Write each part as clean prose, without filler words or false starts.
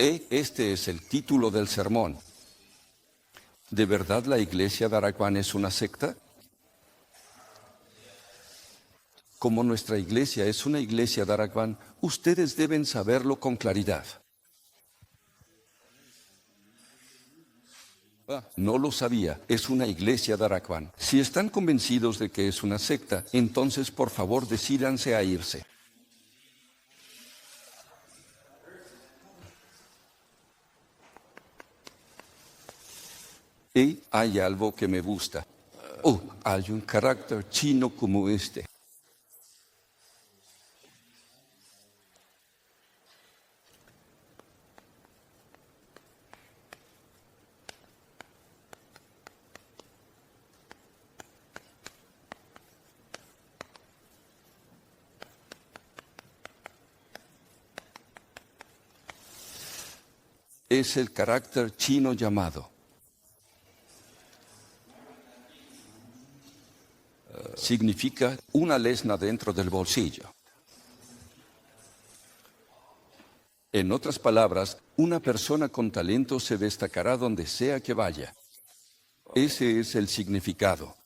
Este es el título del sermón. ¿De verdad la iglesia de Araquán es una secta? Como nuestra iglesia es una iglesia de Araquán, ustedes deben saberlo con claridad. No lo sabía, es una iglesia de Araquán. Si están convencidos de que es una secta, entonces por favor decídanse a irse. Y hay algo que me gusta. Hay un carácter chino como este. Es el carácter chino llamado. Significa una lesna dentro del bolsillo. En otras palabras, una persona con talento se destacará donde sea que vaya. Ese es el significado.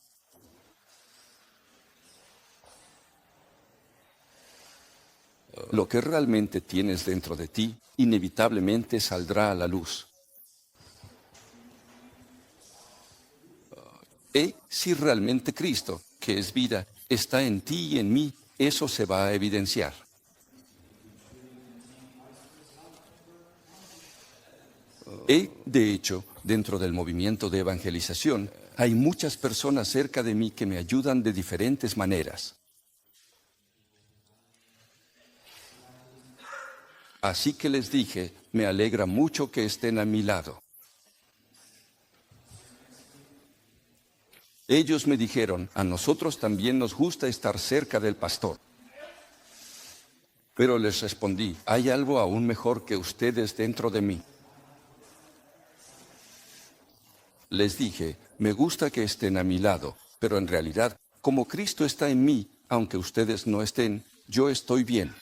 Lo que realmente tienes dentro de ti, inevitablemente saldrá a la luz. Si realmente Cristo, que es vida, está en ti y en mí, eso se va a evidenciar. De hecho, dentro del movimiento de evangelización, hay muchas personas cerca de mí que me ayudan de diferentes maneras. Así que les dije, me alegra mucho que estén a mi lado. Ellos me dijeron, a nosotros también nos gusta estar cerca del pastor. Pero les respondí, hay algo aún mejor que ustedes dentro de mí. Les dije, me gusta que estén a mi lado, pero en realidad, como Cristo está en mí, aunque ustedes no estén, yo estoy bien.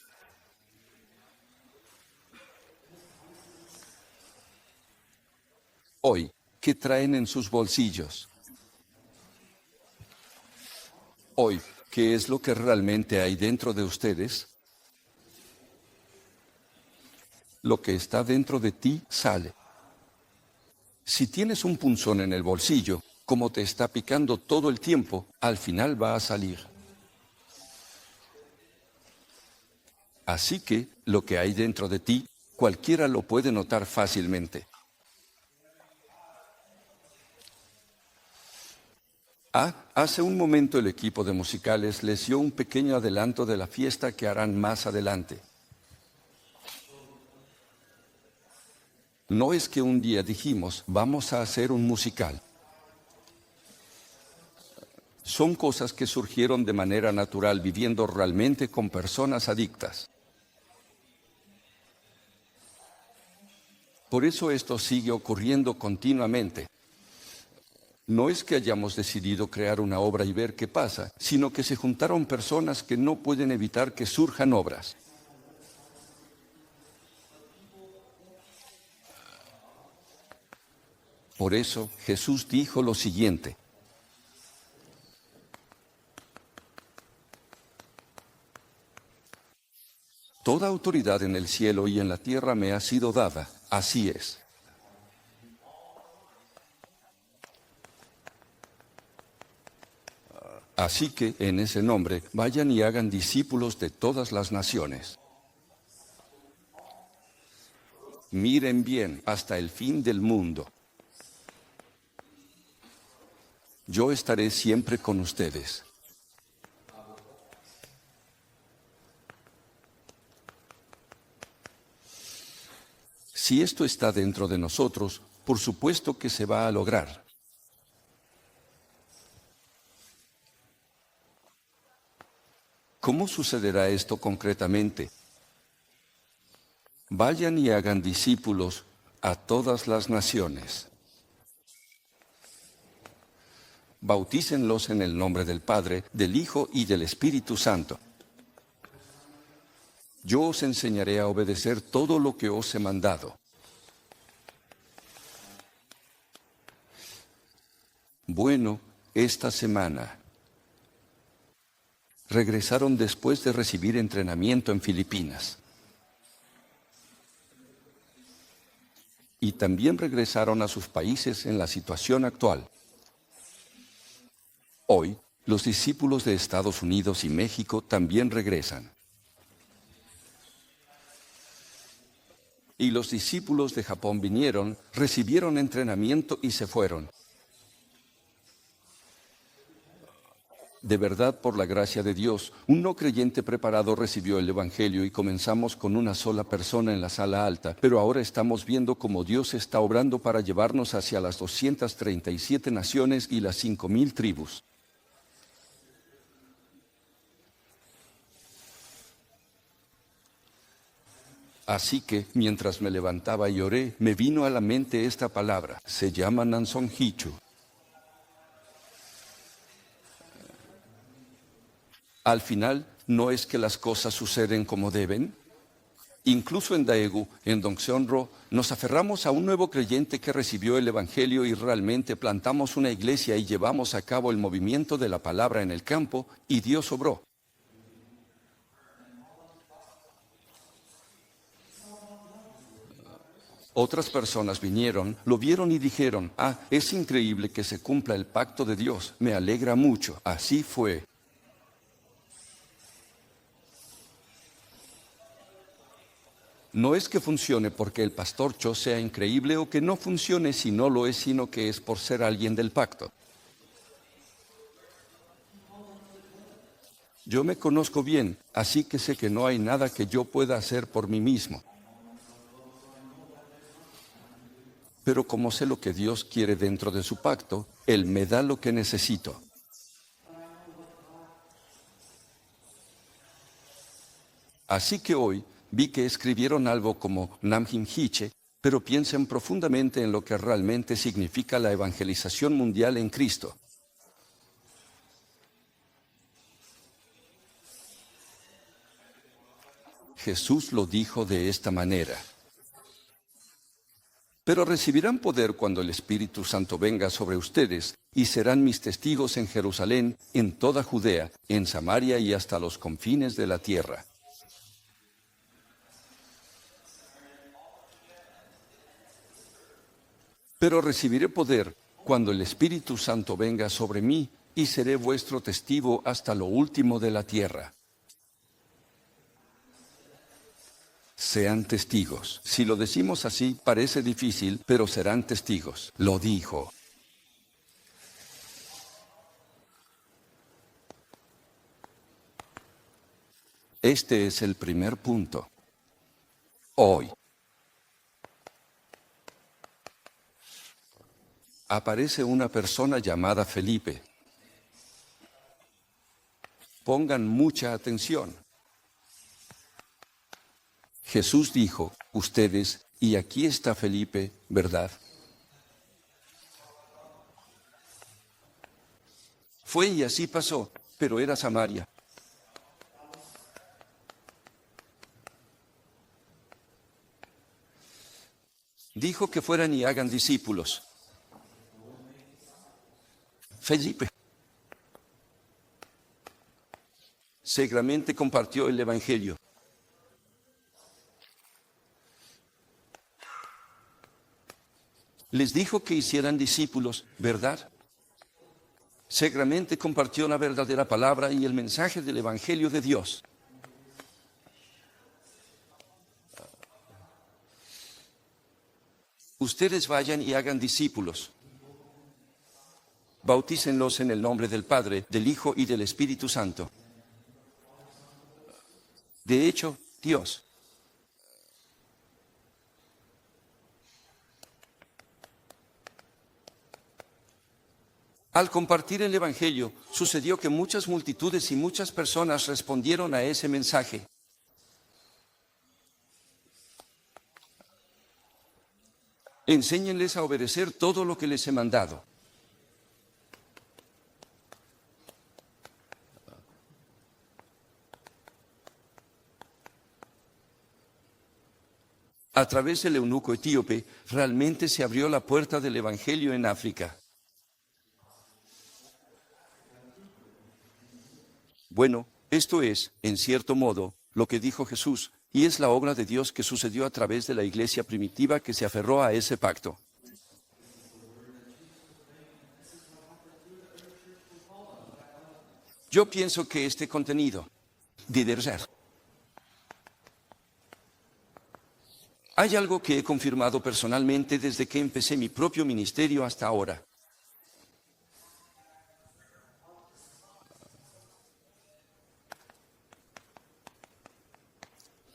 Hoy, ¿qué traen en sus bolsillos? Hoy, ¿qué es lo que realmente hay dentro de ustedes? Lo que está dentro de ti sale. Si tienes un punzón en el bolsillo, como te está picando todo el tiempo, al final va a salir. Así que, lo que hay dentro de ti, cualquiera lo puede notar fácilmente. Hace un momento el equipo de musicales les dio un pequeño adelanto de la fiesta que harán más adelante. No es que un día dijimos, vamos a hacer un musical. Son cosas que surgieron de manera natural viviendo realmente con personas adictas. Por eso esto sigue ocurriendo continuamente. No es que hayamos decidido crear una obra y ver qué pasa, sino que se juntaron personas que no pueden evitar que surjan obras. Por eso Jesús dijo lo siguiente. Toda autoridad en el cielo y en la tierra me ha sido dada, así es. Así que, en ese nombre, vayan y hagan discípulos de todas las naciones. Miren bien hasta el fin del mundo. Yo estaré siempre con ustedes. Si esto está dentro de nosotros, por supuesto que se va a lograr. ¿Cómo sucederá esto concretamente? Vayan y hagan discípulos a todas las naciones. Bautícenlos en el nombre del Padre, del Hijo y del Espíritu Santo. Yo os enseñaré a obedecer todo lo que os he mandado. Bueno, esta semana regresaron después de recibir entrenamiento en Filipinas. Y también regresaron a sus países en la situación actual. Hoy, los discípulos de Estados Unidos y México también regresan. Y los discípulos de Japón vinieron, recibieron entrenamiento y se fueron. De verdad, por la gracia de Dios, un no creyente preparado recibió el Evangelio y comenzamos con una sola persona en la sala alta, pero ahora estamos viendo cómo Dios está obrando para llevarnos hacia las 237 naciones y las 5,000 tribus. Así que, mientras me levantaba y oré, me vino a la mente esta palabra. Se llama Nansong Hichu. Al final, ¿no es que las cosas suceden como deben? Incluso en Daegu, en Dongseonro, nos aferramos a un nuevo creyente que recibió el Evangelio y realmente plantamos una iglesia y llevamos a cabo el movimiento de la palabra en el campo, y Dios obró. Otras personas vinieron, lo vieron y dijeron, es increíble que se cumpla el pacto de Dios, me alegra mucho. Así fue. No es que funcione porque el pastor Cho sea increíble o que no funcione si no lo es, sino que es por ser alguien del pacto. Yo me conozco bien, así que sé que no hay nada que yo pueda hacer por mí mismo. Pero como sé lo que Dios quiere dentro de su pacto, Él me da lo que necesito. Así que hoy vi que escribieron algo como Namjim Hiche, pero piensen profundamente en lo que realmente significa la evangelización mundial en Cristo. Jesús lo dijo de esta manera. Pero recibirán poder cuando el Espíritu Santo venga sobre ustedes, y serán mis testigos en Jerusalén, en toda Judea, en Samaria y hasta los confines de la tierra. Pero recibiré poder cuando el Espíritu Santo venga sobre mí, y seré vuestro testigo hasta lo último de la tierra. Sean testigos. Si lo decimos así, parece difícil, pero serán testigos. Lo dijo. Este es el primer punto. Hoy aparece una persona llamada Felipe. Pongan mucha atención. Jesús dijo, ustedes, y aquí está Felipe, ¿verdad? Fue y así pasó, pero era Samaria. Dijo que fueran y hagan discípulos. Felipe seguramente compartió el Evangelio. Les dijo que hicieran discípulos, ¿verdad? Seguramente compartió la verdadera palabra y el mensaje del Evangelio de Dios. Ustedes vayan y hagan discípulos. Bautícenlos en el nombre del Padre, del Hijo y del Espíritu Santo. De hecho, Dios al compartir el Evangelio, sucedió que muchas multitudes y muchas personas respondieron a ese mensaje. Enséñenles a obedecer todo lo que les he mandado. A través del eunuco etíope, realmente se abrió la puerta del Evangelio en África. Bueno, esto es, en cierto modo, lo que dijo Jesús, y es la obra de Dios que sucedió a través de la iglesia primitiva que se aferró a ese pacto. Yo pienso que este contenido, Diderzer, hay algo que he confirmado personalmente desde que empecé mi propio ministerio hasta ahora.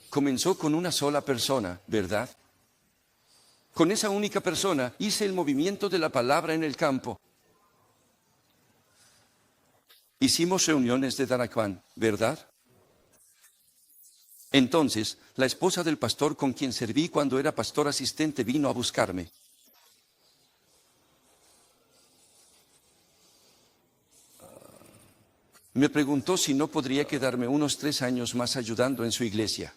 Comenzó con una sola persona, ¿verdad? Con esa única persona hice el movimiento de la palabra en el campo. Hicimos reuniones de Daraquán, ¿verdad? Entonces, la esposa del pastor con quien serví cuando era pastor asistente vino a buscarme. Me preguntó si no podría quedarme unos 3 años más ayudando en su iglesia.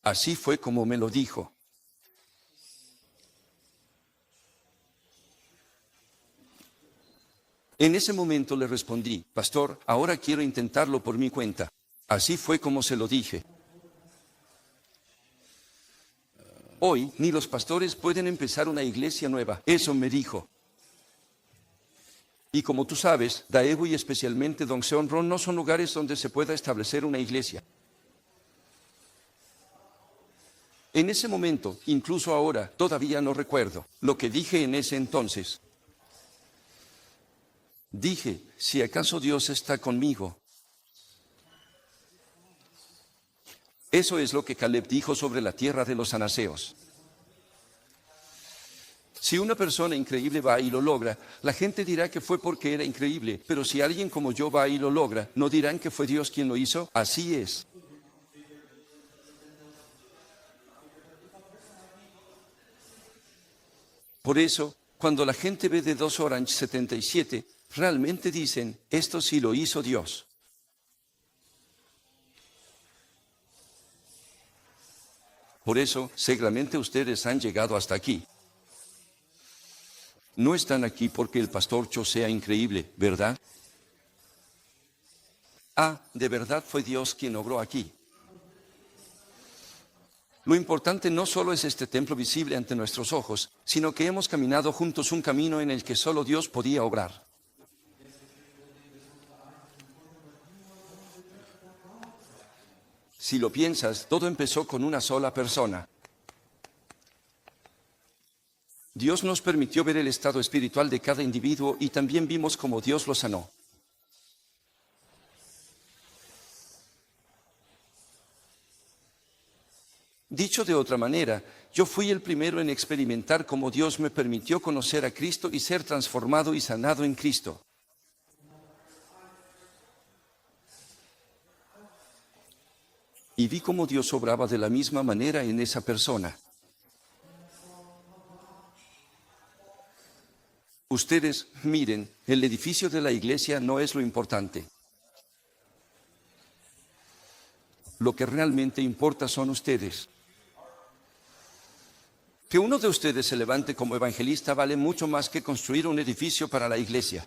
Así fue como me lo dijo. En ese momento le respondí, pastor, ahora quiero intentarlo por mi cuenta. Así fue como se lo dije. Hoy, ni los pastores pueden empezar una iglesia nueva. Eso me dijo. Y como tú sabes, Daegu y especialmente Dongseonro no son lugares donde se pueda establecer una iglesia. En ese momento, incluso ahora, todavía no recuerdo lo que dije en ese entonces. Dije, si acaso Dios está conmigo. Eso es lo que Caleb dijo sobre la tierra de los anaseos. Si una persona increíble va y lo logra, la gente dirá que fue porque era increíble, pero si alguien como yo va y lo logra, ¿no dirán que fue Dios quien lo hizo? Así es. Por eso, cuando la gente ve de 2 Orange 77, realmente dicen, esto sí lo hizo Dios. Por eso, seguramente ustedes han llegado hasta aquí. No están aquí porque el pastor Cho sea increíble, ¿verdad? De verdad fue Dios quien obró aquí. Lo importante no solo es este templo visible ante nuestros ojos, sino que hemos caminado juntos un camino en el que solo Dios podía obrar. Si lo piensas, todo empezó con una sola persona. Dios nos permitió ver el estado espiritual de cada individuo y también vimos cómo Dios lo sanó. Dicho de otra manera, yo fui el primero en experimentar cómo Dios me permitió conocer a Cristo y ser transformado y sanado en Cristo. Y vi cómo Dios obraba de la misma manera en esa persona. Ustedes, miren, el edificio de la iglesia no es lo importante. Lo que realmente importa son ustedes. Que uno de ustedes se levante como evangelista vale mucho más que construir un edificio para la iglesia.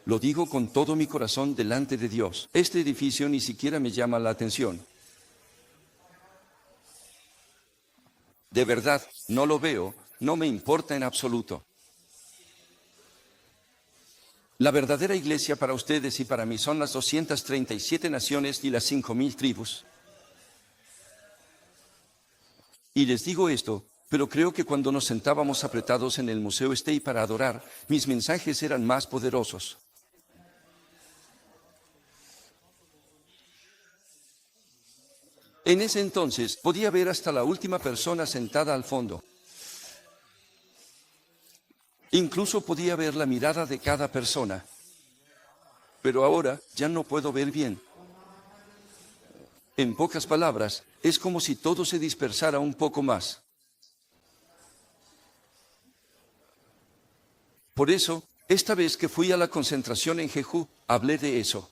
Lo digo con todo mi corazón delante de Dios. Este edificio ni siquiera me llama la atención. De verdad, no lo veo, no me importa en absoluto. La verdadera iglesia para ustedes y para mí son las 237 naciones y las 5,000 tribus. Y les digo esto, pero creo que cuando nos sentábamos apretados en el Museo Stey para adorar, mis mensajes eran más poderosos. En ese entonces podía ver hasta la última persona sentada al fondo. Incluso podía ver la mirada de cada persona. Pero ahora ya no puedo ver bien. En pocas palabras, es como si todo se dispersara un poco más. Por eso, esta vez que fui a la concentración en Jeju, hablé de eso.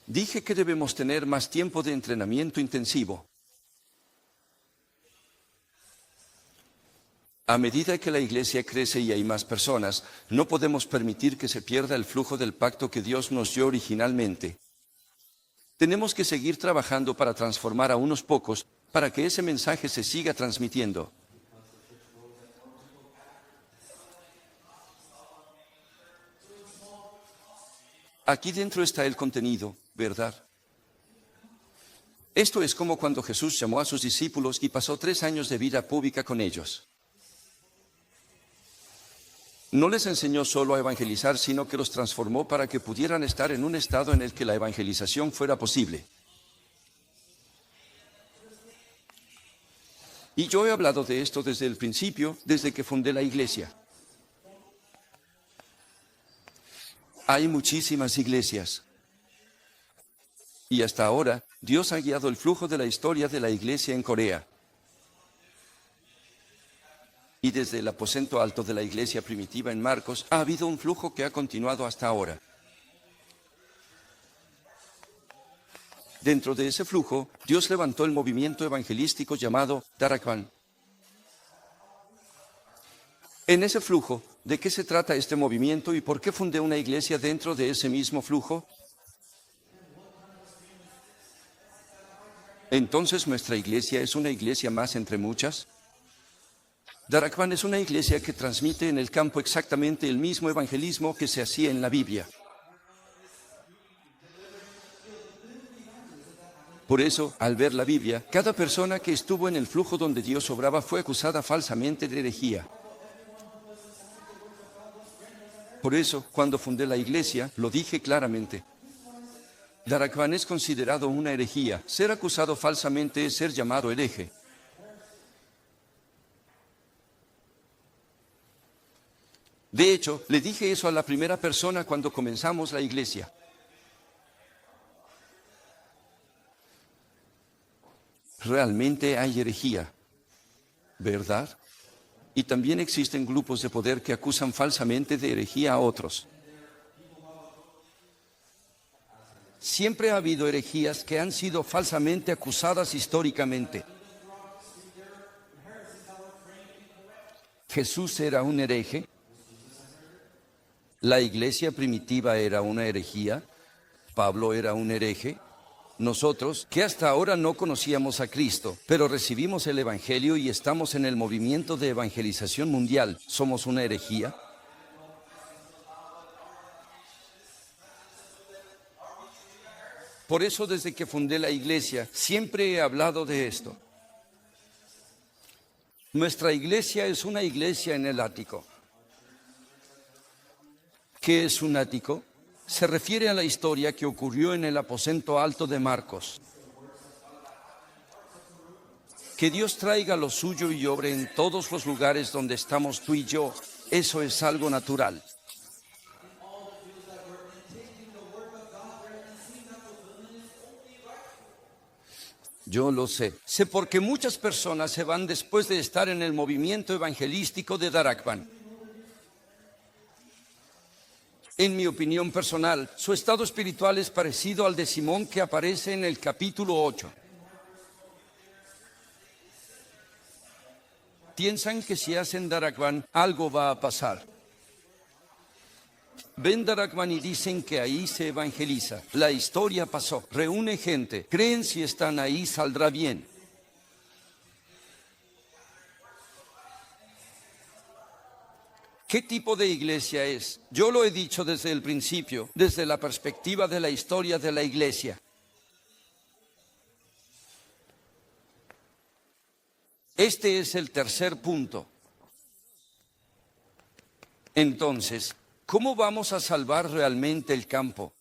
Dije que debemos tener más tiempo de entrenamiento intensivo. A medida que la iglesia crece y hay más personas, no podemos permitir que se pierda el flujo del pacto que Dios nos dio originalmente. Tenemos que seguir trabajando para transformar a unos pocos, para que ese mensaje se siga transmitiendo. Aquí dentro está el contenido, ¿verdad? Esto es como cuando Jesús llamó a sus discípulos y pasó 3 años de vida pública con ellos. No les enseñó solo a evangelizar, sino que los transformó para que pudieran estar en un estado en el que la evangelización fuera posible. Y yo he hablado de esto desde el principio, desde que fundé la iglesia. Hay muchísimas iglesias. Y hasta ahora, Dios ha guiado el flujo de la historia de la iglesia en Corea. Y desde el aposento alto de la iglesia primitiva en Marcos, ha habido un flujo que ha continuado hasta ahora. Dentro de ese flujo, Dios levantó el movimiento evangelístico llamado Darakwan. En ese flujo, ¿de qué se trata este movimiento y por qué fundé una iglesia dentro de ese mismo flujo? Entonces, ¿nuestra iglesia es una iglesia más entre muchas? Darakwan es una iglesia que transmite en el campo exactamente el mismo evangelismo que se hacía en la Biblia. Por eso, al ver la Biblia, cada persona que estuvo en el flujo donde Dios obraba fue acusada falsamente de herejía. Por eso, cuando fundé la iglesia, lo dije claramente. Darakwan es considerado una herejía. Ser acusado falsamente es ser llamado hereje. De hecho, le dije eso a la primera persona cuando comenzamos la iglesia. Realmente hay herejía, ¿verdad? Y también existen grupos de poder que acusan falsamente de herejía a otros. Siempre ha habido herejías que han sido falsamente acusadas históricamente. Jesús era un hereje. La iglesia primitiva era una herejía. Pablo era un hereje. Nosotros, que hasta ahora no conocíamos a Cristo, pero recibimos el Evangelio y estamos en el movimiento de evangelización mundial, ¿somos una herejía? Por eso, desde que fundé la iglesia, siempre he hablado de esto. Nuestra iglesia es una iglesia en el ático. ¿Qué es un ático? Se refiere a la historia que ocurrió en el aposento alto de Marcos. Que Dios traiga lo suyo y obre en todos los lugares donde estamos tú y yo, eso es algo natural. Yo lo sé. Sé porque muchas personas se van después de estar en el movimiento evangelístico de Darakwan. En mi opinión personal, su estado espiritual es parecido al de Simón que aparece en el capítulo 8. Piensan que si hacen Darakwan, algo va a pasar. Ven Darakwan y dicen que ahí se evangeliza. La historia pasó. Reúne gente. Creen si están ahí saldrá bien. ¿Qué tipo de iglesia es? Yo lo he dicho desde el principio, desde la perspectiva de la historia de la iglesia. Este es el tercer punto. Entonces, ¿cómo vamos a salvar realmente el campo?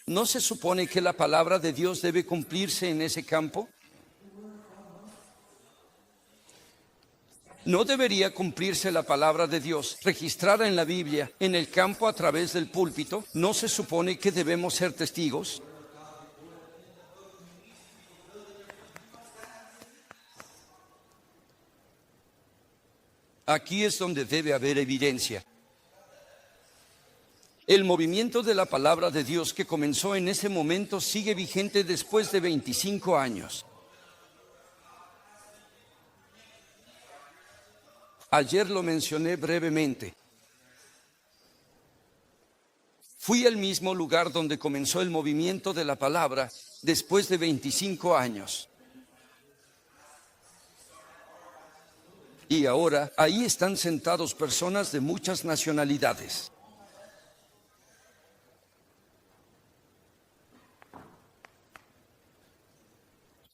¿No se supone que la palabra de Dios debe cumplirse en ese campo? ¿No debería cumplirse la palabra de Dios registrada en la Biblia, en el campo a través del púlpito? ¿No se supone que debemos ser testigos? Aquí es donde debe haber evidencia. El movimiento de la palabra de Dios que comenzó en ese momento sigue vigente después de 25 años. Ayer lo mencioné brevemente. Fui al mismo lugar donde comenzó el movimiento de la palabra después de 25 años. Y ahora ahí están sentados personas de muchas nacionalidades.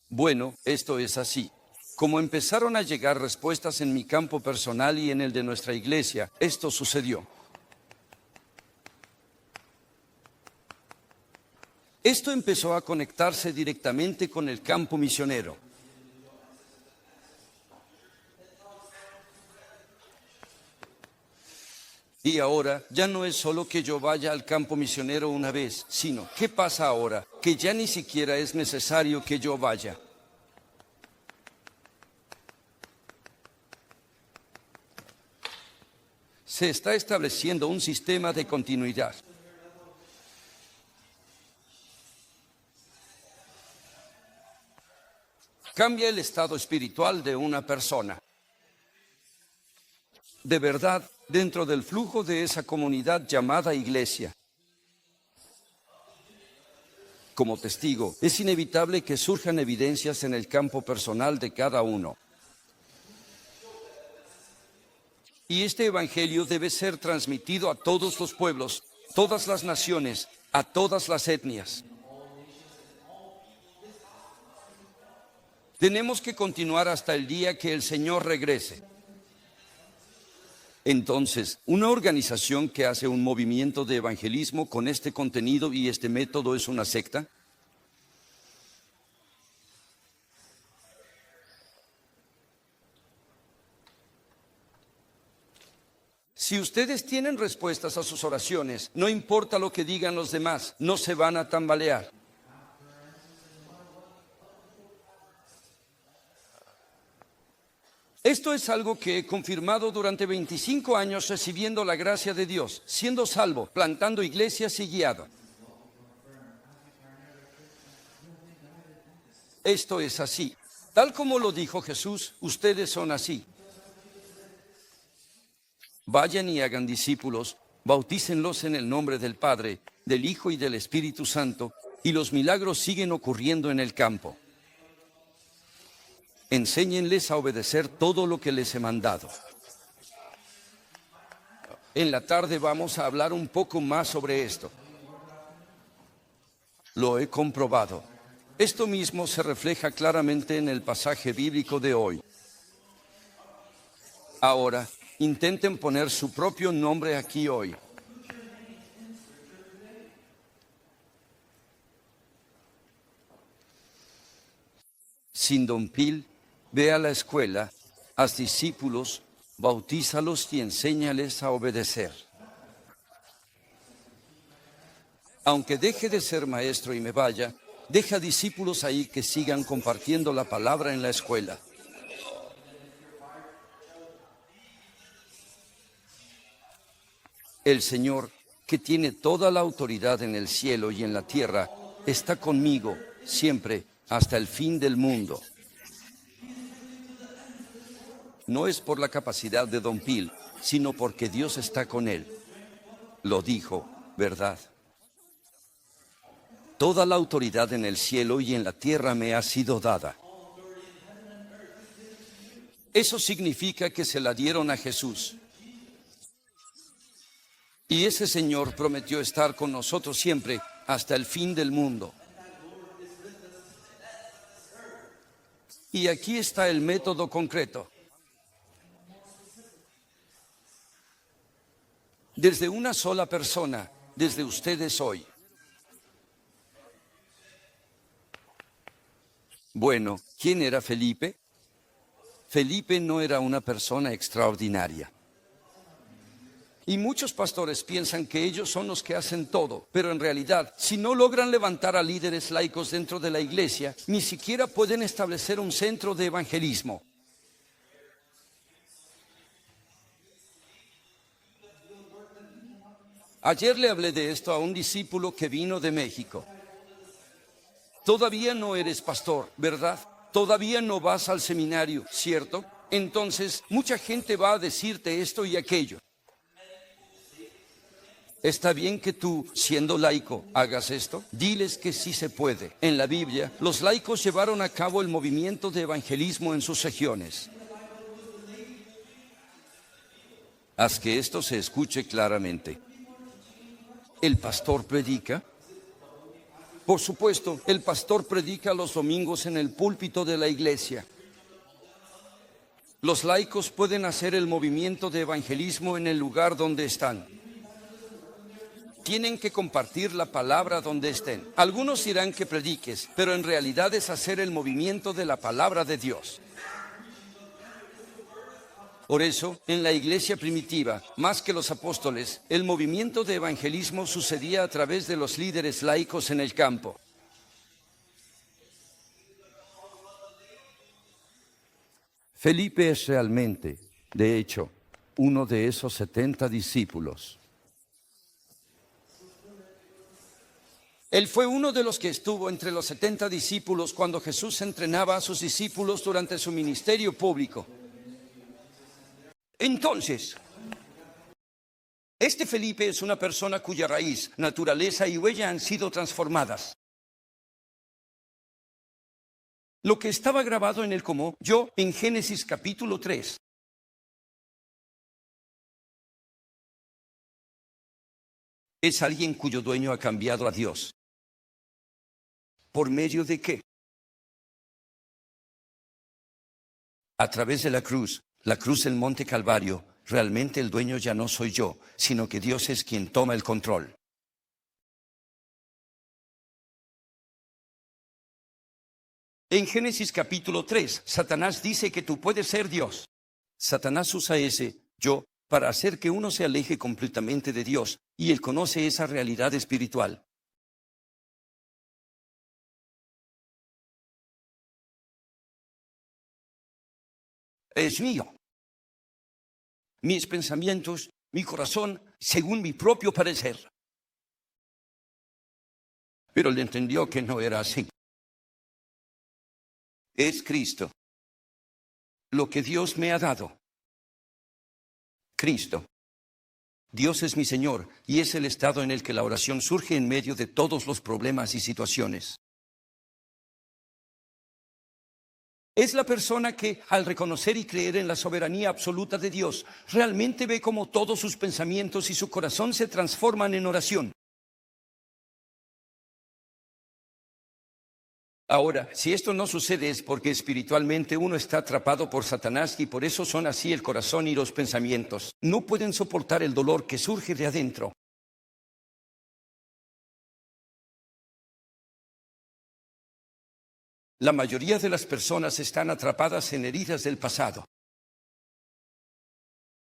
Bueno, esto es así. Como empezaron a llegar respuestas en mi campo personal y en el de nuestra iglesia, esto sucedió. Esto empezó a conectarse directamente con el campo misionero. Y ahora ya no es solo que yo vaya al campo misionero una vez, sino, ¿qué pasa ahora? Que ya ni siquiera es necesario que yo vaya. Se está estableciendo un sistema de continuidad. Cambia el estado espiritual de una persona. De verdad, dentro del flujo de esa comunidad llamada iglesia. Como testigo, es inevitable que surjan evidencias en el campo personal de cada uno. Y este evangelio debe ser transmitido a todos los pueblos, todas las naciones, a todas las etnias. Tenemos que continuar hasta el día que el Señor regrese. Entonces, una organización que hace un movimiento de evangelismo con este contenido y este método es una secta. Si ustedes tienen respuestas a sus oraciones, no importa lo que digan los demás, no se van a tambalear. Esto es algo que he confirmado durante 25 años recibiendo la gracia de Dios, siendo salvo, plantando iglesias y guiado. Esto es así. Tal como lo dijo Jesús, ustedes son así. Vayan y hagan discípulos, bautícenlos en el nombre del Padre, del Hijo y del Espíritu Santo, y los milagros siguen ocurriendo en el campo. Enséñenles a obedecer todo lo que les he mandado. En la tarde vamos a hablar un poco más sobre esto. Lo he comprobado. Esto mismo se refleja claramente en el pasaje bíblico de hoy. Ahora, intenten poner su propio nombre aquí hoy. Sin Don Pil, ve a la escuela, haz discípulos, bautízalos y enséñales a obedecer. Aunque deje de ser maestro y me vaya, deja discípulos ahí que sigan compartiendo la palabra en la escuela. El Señor, que tiene toda la autoridad en el cielo y en la tierra, está conmigo siempre hasta el fin del mundo. No es por la capacidad de Don Pil, sino porque Dios está con él. Lo dijo, ¿verdad? Toda la autoridad en el cielo y en la tierra me ha sido dada. Eso significa que se la dieron a Jesús. Y ese Señor prometió estar con nosotros siempre hasta el fin del mundo. Y aquí está el método concreto. Desde una sola persona, desde ustedes hoy. Bueno, ¿quién era Felipe? Felipe no era una persona extraordinaria. Y muchos pastores piensan que ellos son los que hacen todo, pero en realidad, si no logran levantar a líderes laicos dentro de la iglesia, ni siquiera pueden establecer un centro de evangelismo. Ayer le hablé de esto a un discípulo que vino de México. Todavía no eres pastor, ¿verdad? Todavía no vas al seminario, ¿cierto? Entonces, mucha gente va a decirte esto y aquello. ¿Está bien que tú, siendo laico, hagas esto? Diles que sí se puede. En la Biblia, los laicos llevaron a cabo el movimiento de evangelismo en sus regiones. Haz que esto se escuche claramente. ¿El pastor predica? Por supuesto, el pastor predica los domingos en el púlpito de la iglesia. Los laicos pueden hacer el movimiento de evangelismo en el lugar donde están. Tienen que compartir la palabra donde estén. Algunos dirán que prediques, pero en realidad es hacer el movimiento de la palabra de Dios. Por eso, en la iglesia primitiva, más que los apóstoles, el movimiento de evangelismo sucedía a través de los líderes laicos en el campo. Felipe es realmente, de hecho, uno de esos 70 discípulos. Él fue uno de los que estuvo entre los 70 discípulos cuando Jesús entrenaba a sus discípulos durante su ministerio público. Entonces, este Felipe es una persona cuya raíz, naturaleza y huella han sido transformadas. Lo que estaba grabado en él como yo en Génesis capítulo 3. Es alguien cuyo dueño ha cambiado a Dios. ¿Por medio de qué? A través de la cruz del Monte Calvario. Realmente el dueño ya no soy yo, sino que Dios es quien toma el control. En Génesis capítulo 3, Satanás dice que tú puedes ser Dios. Satanás usa ese yo para hacer que uno se aleje completamente de Dios, y él conoce esa realidad espiritual. Es mío. Mis pensamientos, mi corazón, según mi propio parecer. Pero él entendió que no era así. Es Cristo. Lo que Dios me ha dado. Cristo. Dios es mi Señor y es el estado en el que la oración surge en medio de todos los problemas y situaciones. Es la persona que, al reconocer y creer en la soberanía absoluta de Dios, realmente ve cómo todos sus pensamientos y su corazón se transforman en oración. Ahora, si esto no sucede es porque espiritualmente uno está atrapado por Satanás y por eso son así el corazón y los pensamientos. No pueden soportar el dolor que surge de adentro. La mayoría de las personas están atrapadas en heridas del pasado.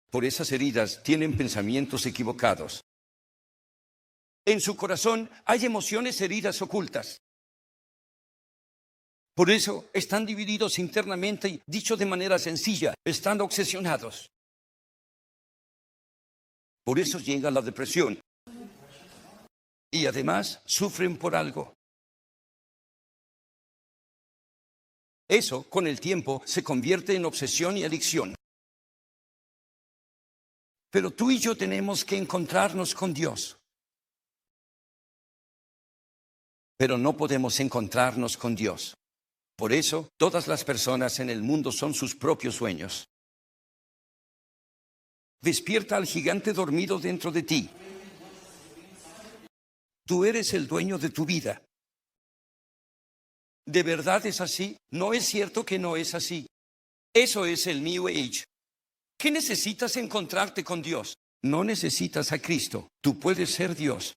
Por esas heridas tienen pensamientos equivocados. En su corazón hay emociones heridas ocultas. Por eso están divididos internamente y, dicho de manera sencilla, están obsesionados. Por eso llega la depresión. Y además sufren por algo. Eso, con el tiempo, se convierte en obsesión y adicción. Pero tú y yo tenemos que encontrarnos con Dios. Pero no podemos encontrarnos con Dios. Por eso, todas las personas en el mundo son sus propios sueños. Despierta al gigante dormido dentro de ti. Tú eres el dueño de tu vida. ¿De verdad es así? No es cierto que no es así. Eso es el New Age. ¿Qué necesitas encontrarte con Dios? No necesitas a Cristo. Tú puedes ser Dios.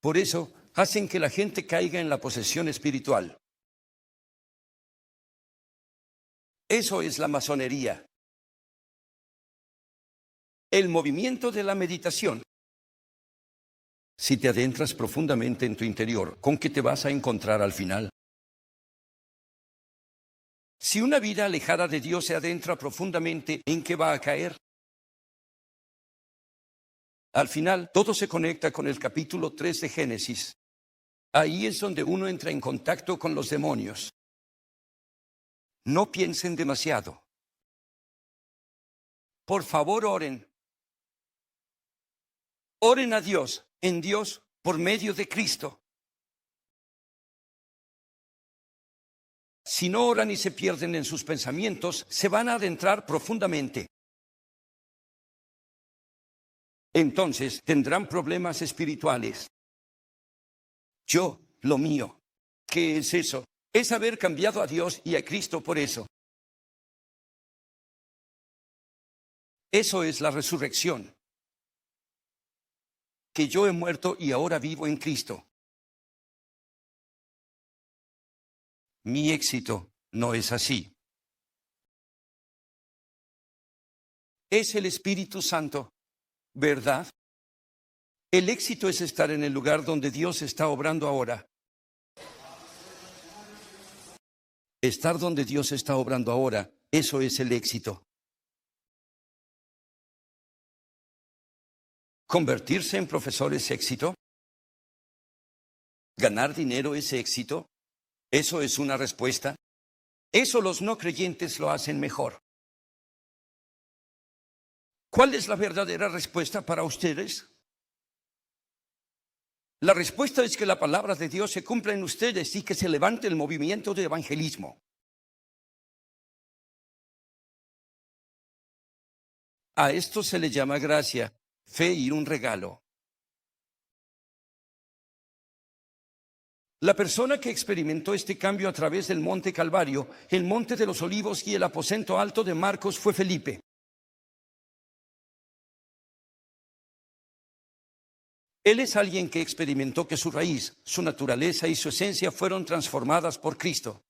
Por eso, hacen que la gente caiga en la posesión espiritual. Eso es la masonería. El movimiento de la meditación. Si te adentras profundamente en tu interior, ¿con qué te vas a encontrar al final? Si una vida alejada de Dios se adentra profundamente, ¿en qué va a caer? Al final, todo se conecta con el capítulo 3 de Génesis. Ahí es donde uno entra en contacto con los demonios. No piensen demasiado. Por favor, oren. Oren a Dios, en Dios, por medio de Cristo. Si no oran y se pierden en sus pensamientos, se van a adentrar profundamente. Entonces tendrán problemas espirituales. Lo mío. ¿Qué es eso? Es haber cambiado a Dios y a Cristo por eso. Eso es la resurrección. Que yo he muerto y ahora vivo en Cristo. Mi éxito no es así. Es el Espíritu Santo, ¿verdad? El éxito es estar en el lugar donde Dios está obrando ahora. Estar donde Dios está obrando ahora, eso es el éxito. ¿Convertirse en profesor es éxito? ¿Ganar dinero es éxito? ¿Eso es una respuesta? Eso los no creyentes lo hacen mejor. ¿Cuál es la verdadera respuesta para ustedes? La respuesta es que la palabra de Dios se cumpla en ustedes y que se levante el movimiento de evangelismo. A esto se le llama gracia, fe y un regalo. La persona que experimentó este cambio a través del Monte Calvario, el Monte de los Olivos y el aposento alto de Marcos fue Felipe. Él es alguien que experimentó que su raíz, su naturaleza y su esencia fueron transformadas por Cristo.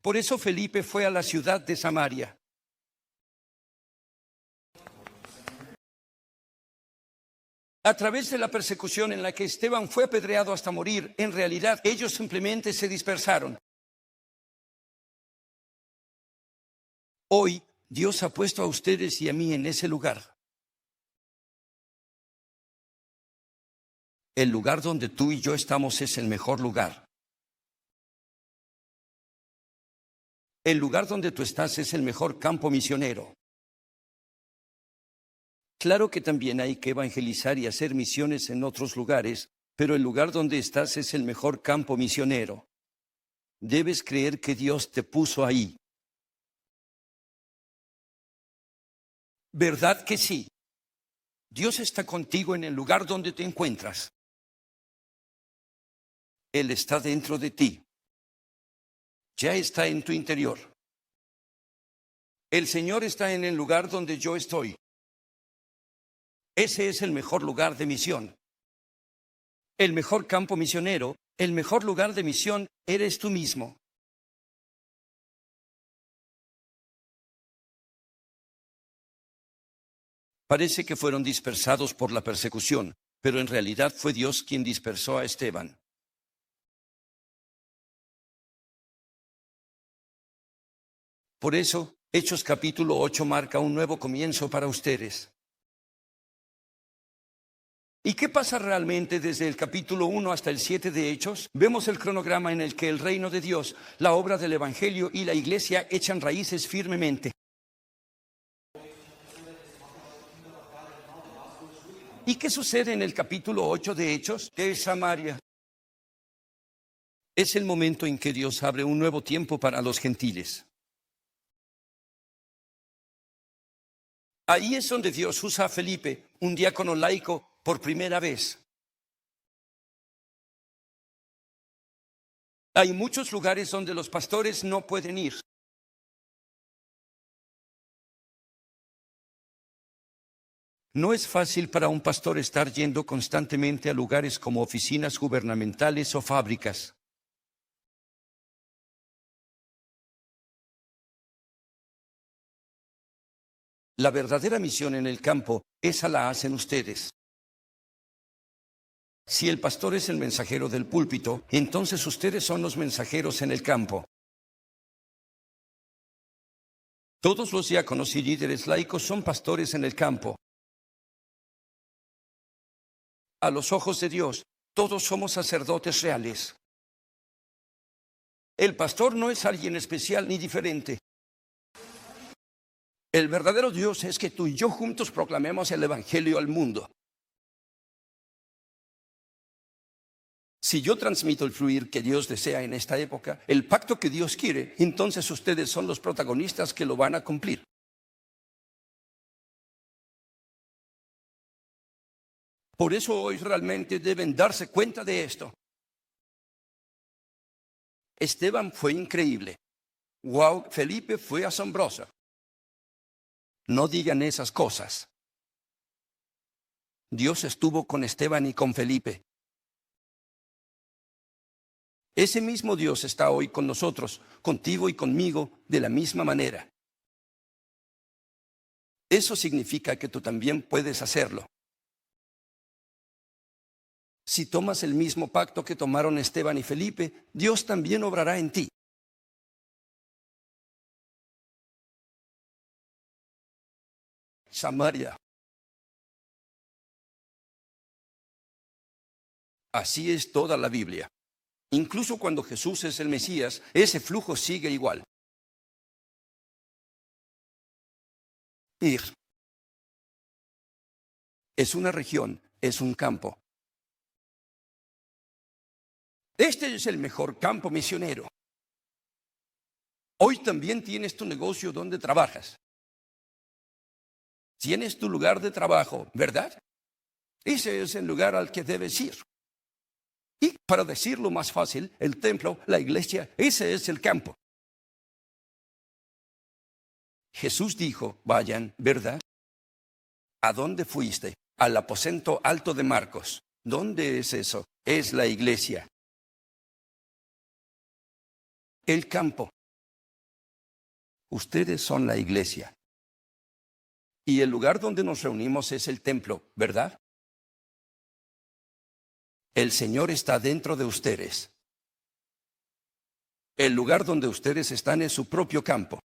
Por eso Felipe fue a la ciudad de Samaria. A través de la persecución en la que Esteban fue apedreado hasta morir, en realidad ellos simplemente se dispersaron. Hoy, Dios ha puesto a ustedes y a mí en ese lugar. El lugar donde tú y yo estamos es el mejor lugar. El lugar donde tú estás es el mejor campo misionero. Claro que también hay que evangelizar y hacer misiones en otros lugares, pero el lugar donde estás es el mejor campo misionero. Debes creer que Dios te puso ahí. ¿Verdad que sí? Dios está contigo en el lugar donde te encuentras. Él está dentro de ti. Ya está en tu interior. El Señor está en el lugar donde yo estoy. Ese es el mejor lugar de misión. El mejor campo misionero, el mejor lugar de misión, eres tú mismo. Parece que fueron dispersados por la persecución, pero en realidad fue Dios quien dispersó a Esteban. Por eso, Hechos capítulo 8 marca un nuevo comienzo para ustedes. ¿Y qué pasa realmente desde el capítulo 1 hasta el 7 de Hechos? Vemos el cronograma en el que el reino de Dios, la obra del Evangelio y la iglesia echan raíces firmemente. ¿Y qué sucede en el capítulo 8 de Hechos? ¿Qué es Samaria? Es el momento en que Dios abre un nuevo tiempo para los gentiles. Ahí es donde Dios usa a Felipe, un diácono laico, por primera vez. Hay muchos lugares donde los pastores no pueden ir. No es fácil para un pastor estar yendo constantemente a lugares como oficinas gubernamentales o fábricas. La verdadera misión en el campo, esa la hacen ustedes. Si el pastor es el mensajero del púlpito, entonces ustedes son los mensajeros en el campo. Todos los diáconos y líderes laicos son pastores en el campo. A los ojos de Dios, Todos somos sacerdotes reales. El pastor no es alguien especial ni diferente. El verdadero Dios es que tú y yo juntos proclamemos el Evangelio al mundo. Si yo transmito el fluir que Dios desea en esta época, el pacto que Dios quiere, entonces ustedes son los protagonistas que lo van a cumplir. Por eso hoy realmente deben darse cuenta de esto. Esteban fue increíble. Wow, Felipe fue asombroso. No digan esas cosas. Dios estuvo con Esteban y con Felipe. Ese mismo Dios está hoy con nosotros, contigo y conmigo, de la misma manera. Eso significa que tú también puedes hacerlo. Si tomas el mismo pacto que tomaron Esteban y Felipe, Dios también obrará en ti. Samaria. Así es toda la Biblia. Incluso cuando Jesús es el Mesías, ese flujo sigue igual. Ir. Es una región, es un campo. Este es el mejor campo misionero. Hoy también tienes tu negocio donde trabajas. Tienes tu lugar de trabajo, ¿verdad? Ese es el lugar al que debes ir. Y para decirlo más fácil, el templo, la iglesia, ese es el campo. Jesús dijo, vayan, ¿verdad? ¿A dónde fuiste? Al aposento alto de Marcos. ¿Dónde es eso? Es la iglesia. El campo. Ustedes son la iglesia. Y el lugar donde nos reunimos es el templo, ¿verdad? El Señor está dentro de ustedes. El lugar donde ustedes están es su propio campo.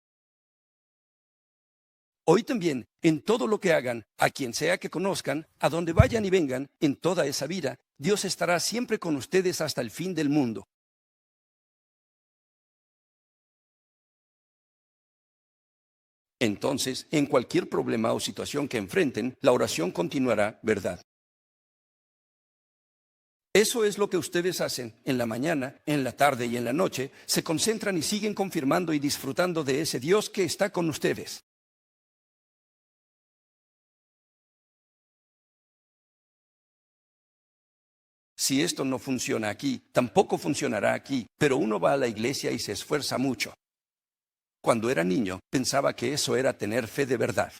Hoy también, en todo lo que hagan, a quien sea que conozcan, a donde vayan y vengan, en toda esa vida, Dios estará siempre con ustedes hasta el fin del mundo. Entonces, en cualquier problema o situación que enfrenten, la oración continuará, ¿verdad? Eso es lo que ustedes hacen en la mañana, en la tarde y en la noche. Se concentran y siguen confirmando y disfrutando de ese Dios que está con ustedes. Si esto no funciona aquí, tampoco funcionará aquí, pero uno va a la iglesia y se esfuerza mucho. Cuando era niño, pensaba que eso era tener fe de verdad.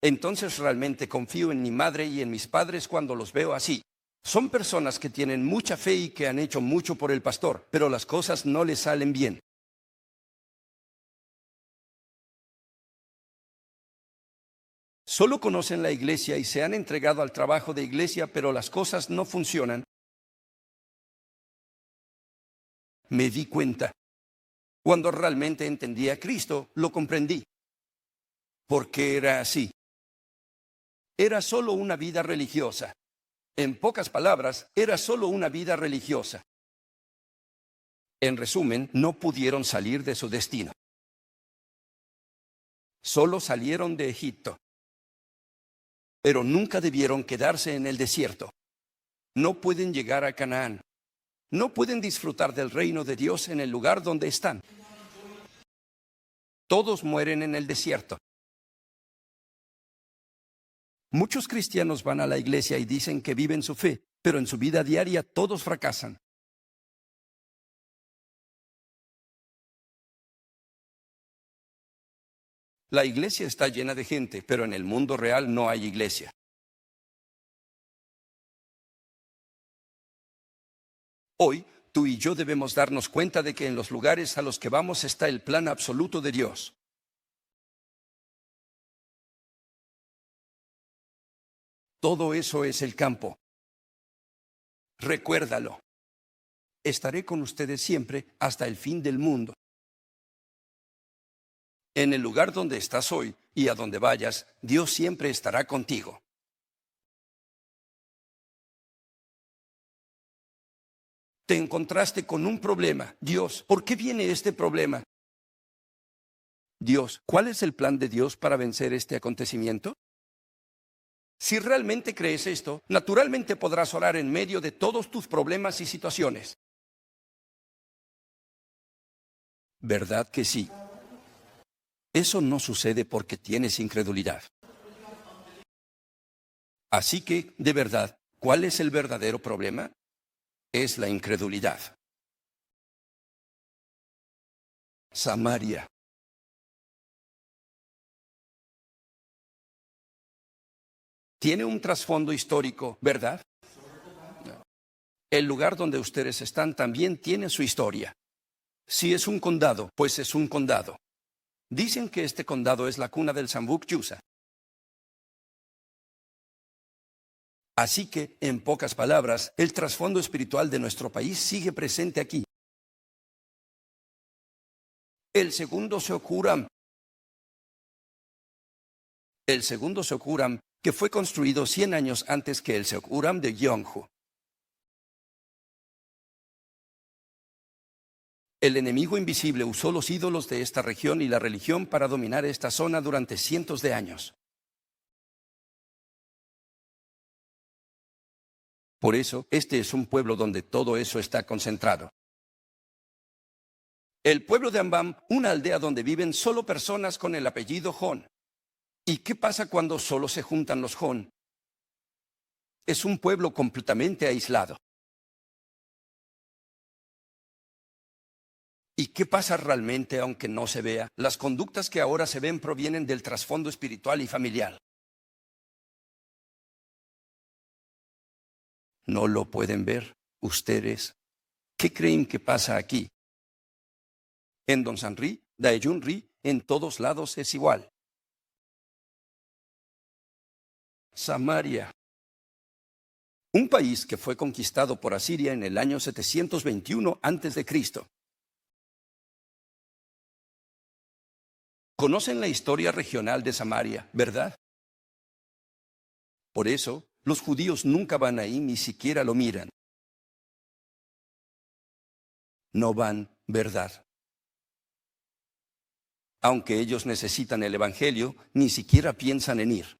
Entonces realmente confío en mi madre y en mis padres cuando los veo así. Son personas que tienen mucha fe y que han hecho mucho por el pastor, pero las cosas no les salen bien. Solo conocen la iglesia y se han entregado al trabajo de iglesia, pero las cosas no funcionan. Me di cuenta. Cuando realmente entendí a Cristo, lo comprendí. Porque era así. Era solo una vida religiosa. En pocas palabras, era solo una vida religiosa. En resumen, no pudieron salir de su destino. Solo salieron de Egipto. Pero nunca debieron quedarse en el desierto. No pueden llegar a Canaán. No pueden disfrutar del reino de Dios en el lugar donde están. Todos mueren en el desierto. Muchos cristianos van a la iglesia y dicen que viven su fe, pero en su vida diaria todos fracasan. La iglesia está llena de gente, pero en el mundo real no hay iglesia. Hoy, tú y yo debemos darnos cuenta de que en los lugares a los que vamos está el plan absoluto de Dios. Todo eso es el campo. Recuérdalo. Estaré con ustedes siempre hasta el fin del mundo. En el lugar donde estás hoy y a donde vayas, Dios siempre estará contigo. Te encontraste con un problema. Dios, ¿por qué viene este problema? Dios, ¿cuál es el plan de Dios para vencer este acontecimiento? Si realmente crees esto, naturalmente podrás orar en medio de todos tus problemas y situaciones. ¿Verdad que sí? Eso no sucede porque tienes incredulidad. Así que, de verdad, ¿cuál es el verdadero problema? Es la incredulidad. Samaria. Tiene un trasfondo histórico, ¿verdad? El lugar donde ustedes están también tiene su historia. Si es un condado, pues es un condado. Dicen que este condado es la cuna del Sambuc Yusa. Así que, en pocas palabras, el trasfondo espiritual de nuestro país sigue presente aquí. El segundo Seokuram, que fue construido 100 años antes que el Seokuram de Gyeongju. El enemigo invisible usó los ídolos de esta región y la religión para dominar esta zona durante cientos de años. Por eso, este es un pueblo donde todo eso está concentrado. El pueblo de Ambam, una aldea donde viven solo personas con el apellido Hon. ¿Y qué pasa cuando solo se juntan los Hon? Es un pueblo completamente aislado. ¿Y qué pasa realmente aunque no se vea? Las conductas que ahora se ven provienen del trasfondo espiritual y familiar. No lo pueden ver ustedes. ¿Qué creen que pasa aquí? En Donsanri, Daejeonri, en todos lados es igual. Samaria. Un país que fue conquistado por Asiria en el año 721 a.C. Conocen la historia regional de Samaria, ¿verdad? Por eso, los judíos nunca van ahí, ni siquiera lo miran. No van, ¿verdad? Aunque ellos necesitan el Evangelio, ni siquiera piensan en ir.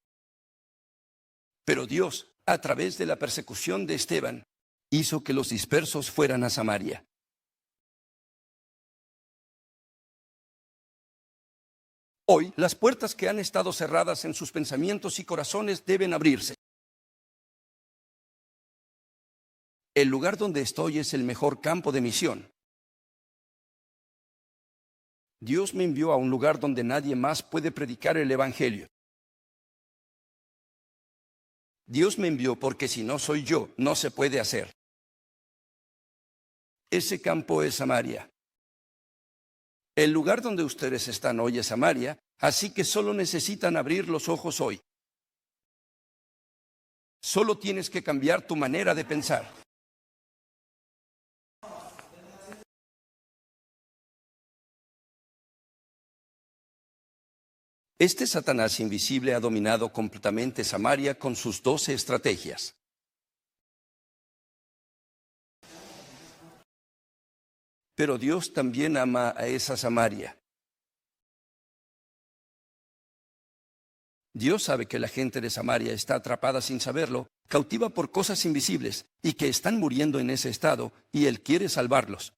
Pero Dios, a través de la persecución de Esteban, hizo que los dispersos fueran a Samaria. Hoy, las puertas que han estado cerradas en sus pensamientos y corazones deben abrirse. El lugar donde estoy es el mejor campo de misión. Dios me envió a un lugar donde nadie más puede predicar el Evangelio. Dios me envió porque si no soy yo, no se puede hacer. Ese campo es Samaria. El lugar donde ustedes están hoy es Samaria, así que solo necesitan abrir los ojos hoy. Solo tienes que cambiar tu manera de pensar. Este Satanás invisible ha dominado completamente Samaria con sus 12 estrategias. Pero Dios también ama a esa Samaria. Dios sabe que la gente de Samaria está atrapada sin saberlo, cautiva por cosas invisibles, y que están muriendo en ese estado, y Él quiere salvarlos.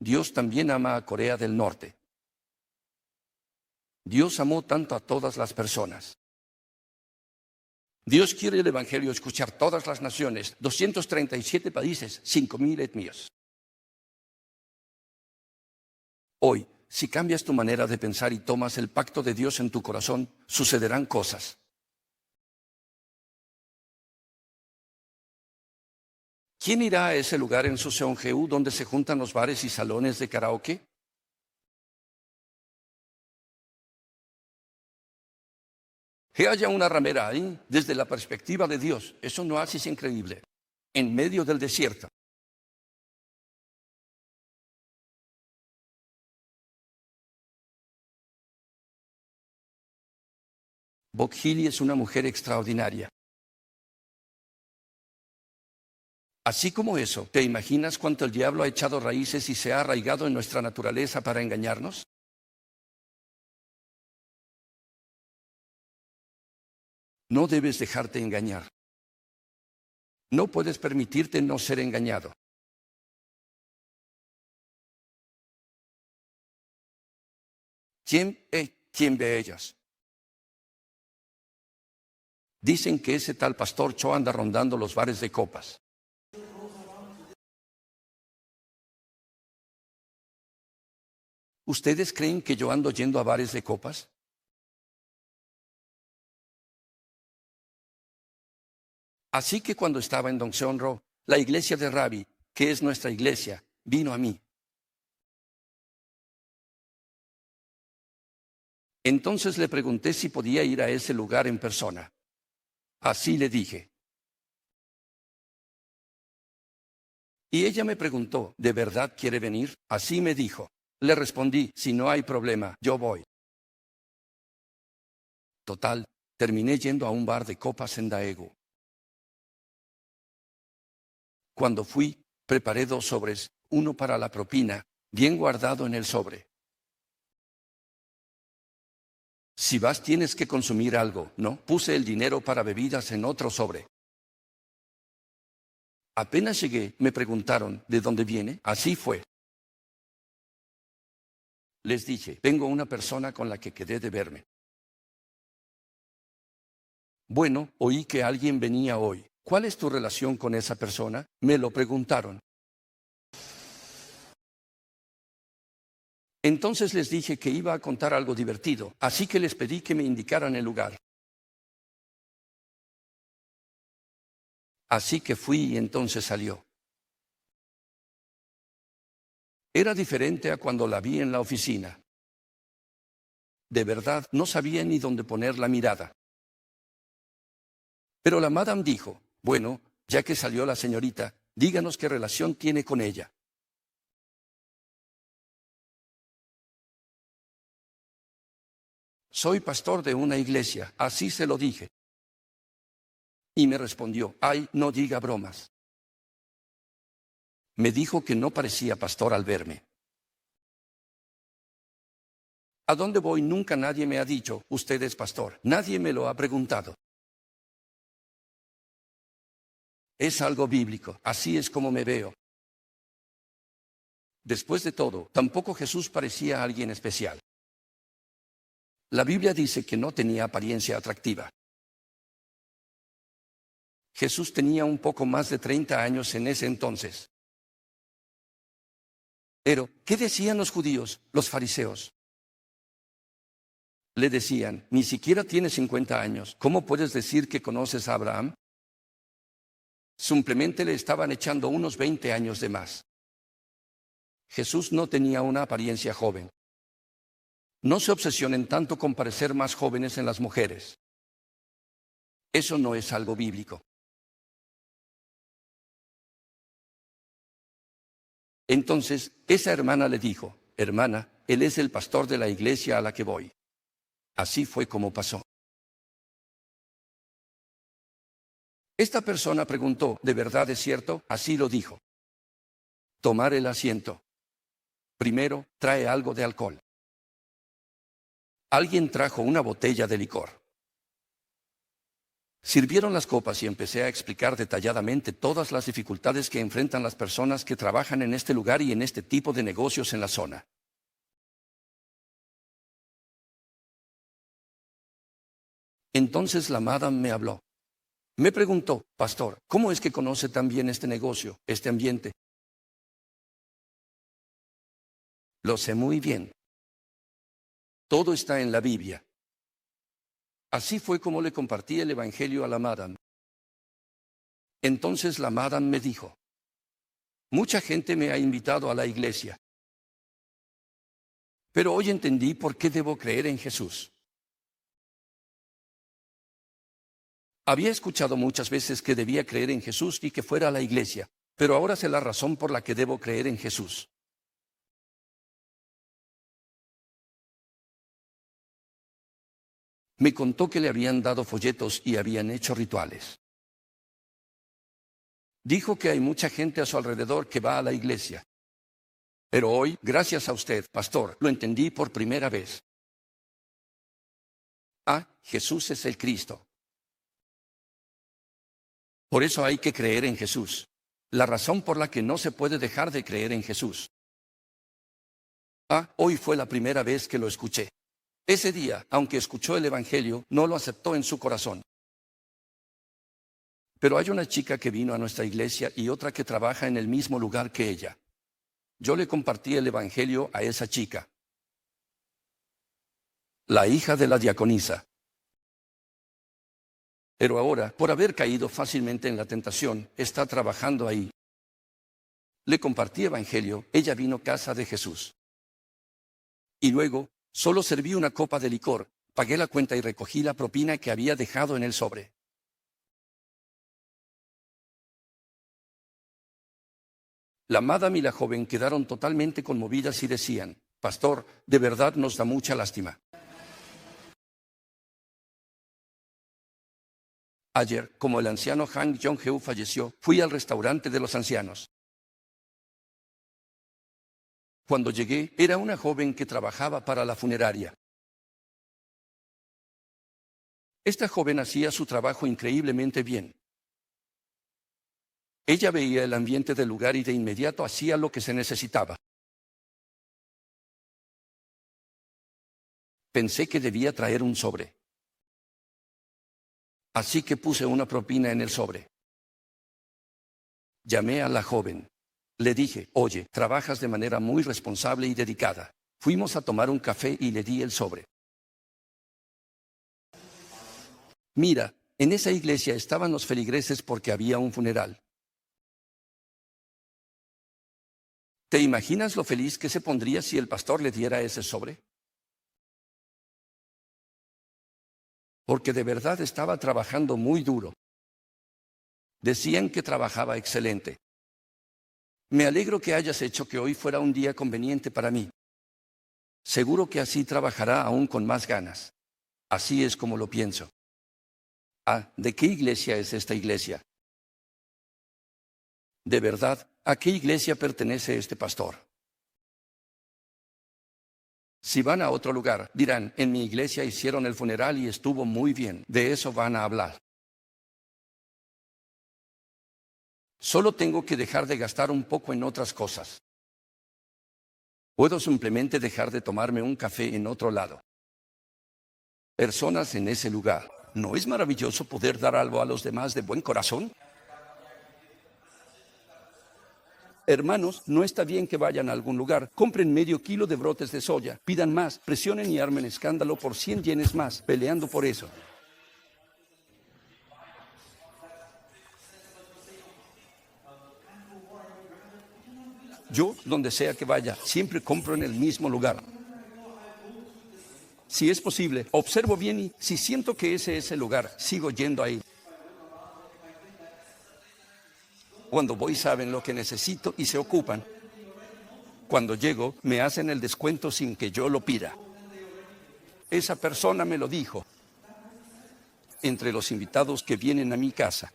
Dios también ama a Corea del Norte. Dios amó tanto a todas las personas. Dios quiere el Evangelio escuchar todas las naciones, 237 países, 5,000 etnias. Hoy, si cambias tu manera de pensar y tomas el pacto de Dios en tu corazón, sucederán cosas. ¿Quién irá a ese lugar en Suseonjeú donde se juntan los bares y salones de karaoke? Que haya una ramera ahí desde la perspectiva de Dios. Eso no hace, es increíble. en medio del desierto. Bob Healy es una mujer extraordinaria. Así como eso, ¿te imaginas cuánto el diablo ha echado raíces y se ha arraigado en nuestra naturaleza para engañarnos? No debes dejarte engañar. No puedes permitirte no ser engañado. ¿Quién ve ellas? Dicen que ese tal pastor Cho anda rondando los bares de copas. ¿Ustedes creen que yo ando yendo a bares de copas? Así que cuando estaba en Dongseonro, la iglesia de Rabbi, que es nuestra iglesia, vino a mí. Entonces le pregunté si podía ir a ese lugar en persona. Así le dije. Y ella me preguntó, ¿de verdad quiere venir? Así me dijo. Le respondí, si no hay problema, yo voy. Total, terminé yendo a un bar de copas en Daegu. Cuando fui, preparé 2 sobres, uno para la propina, bien guardado en el sobre. Si vas tienes que consumir algo, ¿no? Puse el dinero para bebidas en otro sobre. Apenas llegué, me preguntaron, ¿de dónde viene? Así fue. Les dije, tengo una persona con la que quedé de verme. Bueno, oí que alguien venía hoy. ¿Cuál es tu relación con esa persona? Me lo preguntaron. Entonces les dije que iba a contar algo divertido, así que les pedí que me indicaran el lugar. Así que fui y entonces salió. Era diferente a cuando la vi en la oficina. De verdad, no sabía ni dónde poner la mirada. Pero la madame dijo, bueno, ya que salió la señorita, díganos qué relación tiene con ella. Soy pastor de una iglesia, así se lo dije. Y me respondió, ay, no diga bromas. Me dijo que no parecía pastor al verme. ¿A dónde voy? Nunca nadie me ha dicho, usted es pastor. Nadie me lo ha preguntado. Es algo bíblico, así es como me veo. Después de todo, tampoco Jesús parecía alguien especial. La Biblia dice que no tenía apariencia atractiva. Jesús tenía un poco más de 30 años en ese entonces. Pero, ¿qué decían los judíos, los fariseos? Le decían, ni siquiera tienes 50 años, ¿cómo puedes decir que conoces a Abraham? Simplemente le estaban echando unos 20 años de más. Jesús no tenía una apariencia joven. No se obsesionen tanto con parecer más jóvenes en las mujeres. Eso no es algo bíblico. Entonces, esa hermana le dijo, hermana, él es el pastor de la iglesia a la que voy. Así fue como pasó. Esta persona preguntó, ¿de verdad es cierto? Así lo dijo. Tomar el asiento. Primero, trae algo de alcohol. Alguien trajo una botella de licor. Sirvieron las copas y empecé a explicar detalladamente todas las dificultades que enfrentan las personas que trabajan en este lugar y en este tipo de negocios en la zona. Entonces la madame me habló. Me preguntó, pastor, ¿cómo es que conoce tan bien este negocio, este ambiente? Lo sé muy bien. Todo está en la Biblia. Así fue como le compartí el evangelio a la madame. Entonces la madame me dijo, mucha gente me ha invitado a la iglesia, pero hoy entendí por qué debo creer en Jesús. Había escuchado muchas veces que debía creer en Jesús y que fuera a la iglesia, pero ahora sé la razón por la que debo creer en Jesús. Me contó que le habían dado folletos y habían hecho rituales. Dijo que hay mucha gente a su alrededor que va a la iglesia. Pero hoy, gracias a usted, pastor, lo entendí por primera vez. Ah, Jesús es el Cristo. Por eso hay que creer en Jesús. La razón por la que no se puede dejar de creer en Jesús. Ah, hoy fue la primera vez que lo escuché. Ese día, aunque escuchó el Evangelio, no lo aceptó en su corazón. Pero hay una chica que vino a nuestra iglesia y otra que trabaja en el mismo lugar que ella. Yo le compartí el Evangelio a esa chica, la hija de la diaconisa. Pero ahora, por haber caído fácilmente en la tentación, está trabajando ahí. Le compartí Evangelio, ella vino a casa de Jesús. Y luego, solo serví una copa de licor, pagué la cuenta y recogí la propina que había dejado en el sobre. La madam y la joven quedaron totalmente conmovidas y decían, pastor, de verdad nos da mucha lástima. Ayer, como el anciano Han Jong-heu falleció, fui al restaurante de los ancianos. Cuando llegué, era una joven que trabajaba para la funeraria. Esta joven hacía su trabajo increíblemente bien. Ella veía el ambiente del lugar y de inmediato hacía lo que se necesitaba. Pensé que debía traer un sobre. Así que puse una propina en el sobre. Llamé a la joven. Le dije, oye, trabajas de manera muy responsable y dedicada. Fuimos a tomar un café y le di el sobre. Mira, en esa iglesia estaban los feligreses porque había un funeral. ¿Te imaginas lo feliz que se pondría si el pastor le diera ese sobre? Porque de verdad estaba trabajando muy duro. Decían que trabajaba excelente. Me alegro que hayas hecho que hoy fuera un día conveniente para mí. Seguro que así trabajará aún con más ganas. Así es como lo pienso. Ah, ¿de qué iglesia es esta iglesia? De verdad, ¿a qué iglesia pertenece este pastor? Si van a otro lugar, dirán, en mi iglesia hicieron el funeral y estuvo muy bien. De eso van a hablar. Solo tengo que dejar de gastar un poco en otras cosas. Puedo simplemente dejar de tomarme un café en otro lado. Personas en ese lugar. ¿No es maravilloso poder dar algo a los demás de buen corazón? Hermanos, no está bien que vayan a algún lugar, compren medio kilo de brotes de soya, pidan más, presionen y armen escándalo por 100 yenes más, peleando por eso. Yo, donde sea que vaya, siempre compro en el mismo lugar. Si es posible, observo bien y si siento que ese es el lugar, sigo yendo ahí. Cuando voy saben lo que necesito y se ocupan. Cuando llego, me hacen el descuento sin que yo lo pida. Esa persona me lo dijo. Entre los invitados que vienen a mi casa,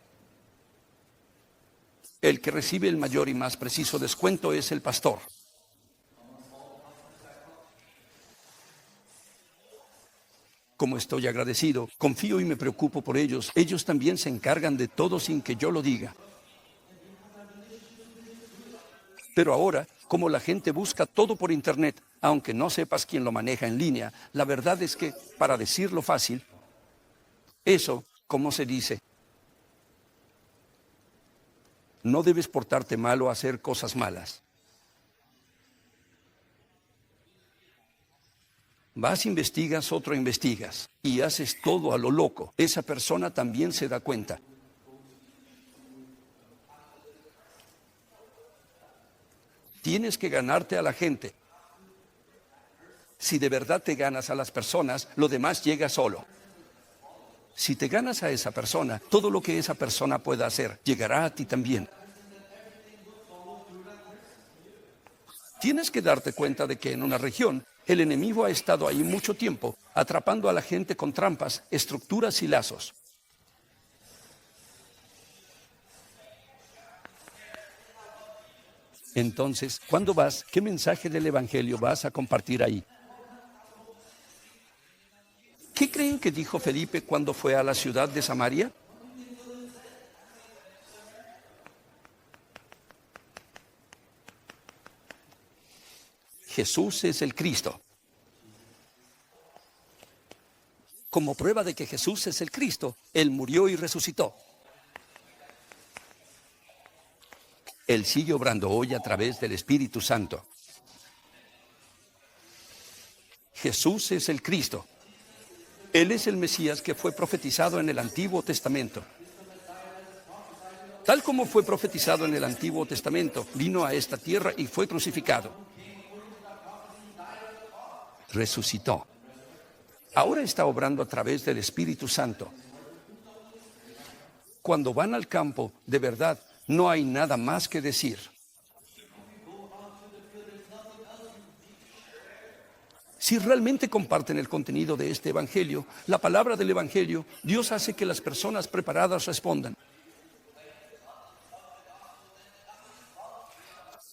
el que recibe el mayor y más preciso descuento es el pastor. Como estoy agradecido, confío y me preocupo por ellos. Ellos también se encargan de todo sin que yo lo diga. Pero ahora, como la gente busca todo por internet, aunque no sepas quién lo maneja en línea, la verdad es que, para decirlo fácil, eso, ¿cómo se dice? No debes portarte mal o hacer cosas malas. Vas, investigas, otro investigas, y haces todo a lo loco. Esa persona también se da cuenta. Tienes que ganarte a la gente. Si de verdad te ganas a las personas, lo demás llega solo. Si te ganas a esa persona, todo lo que esa persona pueda hacer llegará a ti también. Tienes que darte cuenta de que en una región, el enemigo ha estado ahí mucho tiempo, atrapando a la gente con trampas, estructuras y lazos. Entonces, ¿cuándo vas? ¿Qué mensaje del Evangelio vas a compartir ahí? ¿Qué creen que dijo Felipe cuando fue a la ciudad de Samaria? Jesús es el Cristo. Como prueba de que Jesús es el Cristo, Él murió y resucitó. Él sigue obrando hoy a través del Espíritu Santo. Jesús es el Cristo. Él es el Mesías que fue profetizado en el Antiguo Testamento. Tal como fue profetizado en el Antiguo Testamento, vino a esta tierra y fue crucificado. Resucitó. Ahora está obrando a través del Espíritu Santo. Cuando van al campo, de verdad, no hay nada más que decir. Si realmente comparten el contenido de este Evangelio, la palabra del Evangelio, Dios hace que las personas preparadas respondan.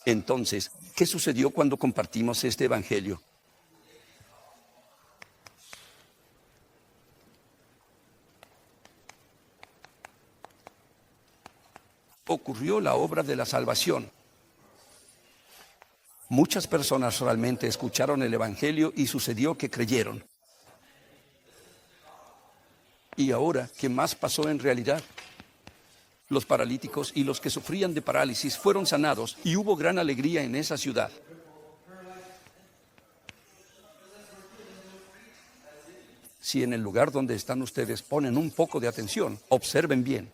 Entonces, ¿qué sucedió cuando compartimos este Evangelio? Ocurrió la obra de la salvación. Muchas personas realmente escucharon el Evangelio y sucedió que creyeron. ¿Y ahora qué más pasó en realidad? Los paralíticos y los que sufrían de parálisis fueron sanados y hubo gran alegría en esa ciudad. Si en el lugar donde están ustedes ponen un poco de atención, observen bien.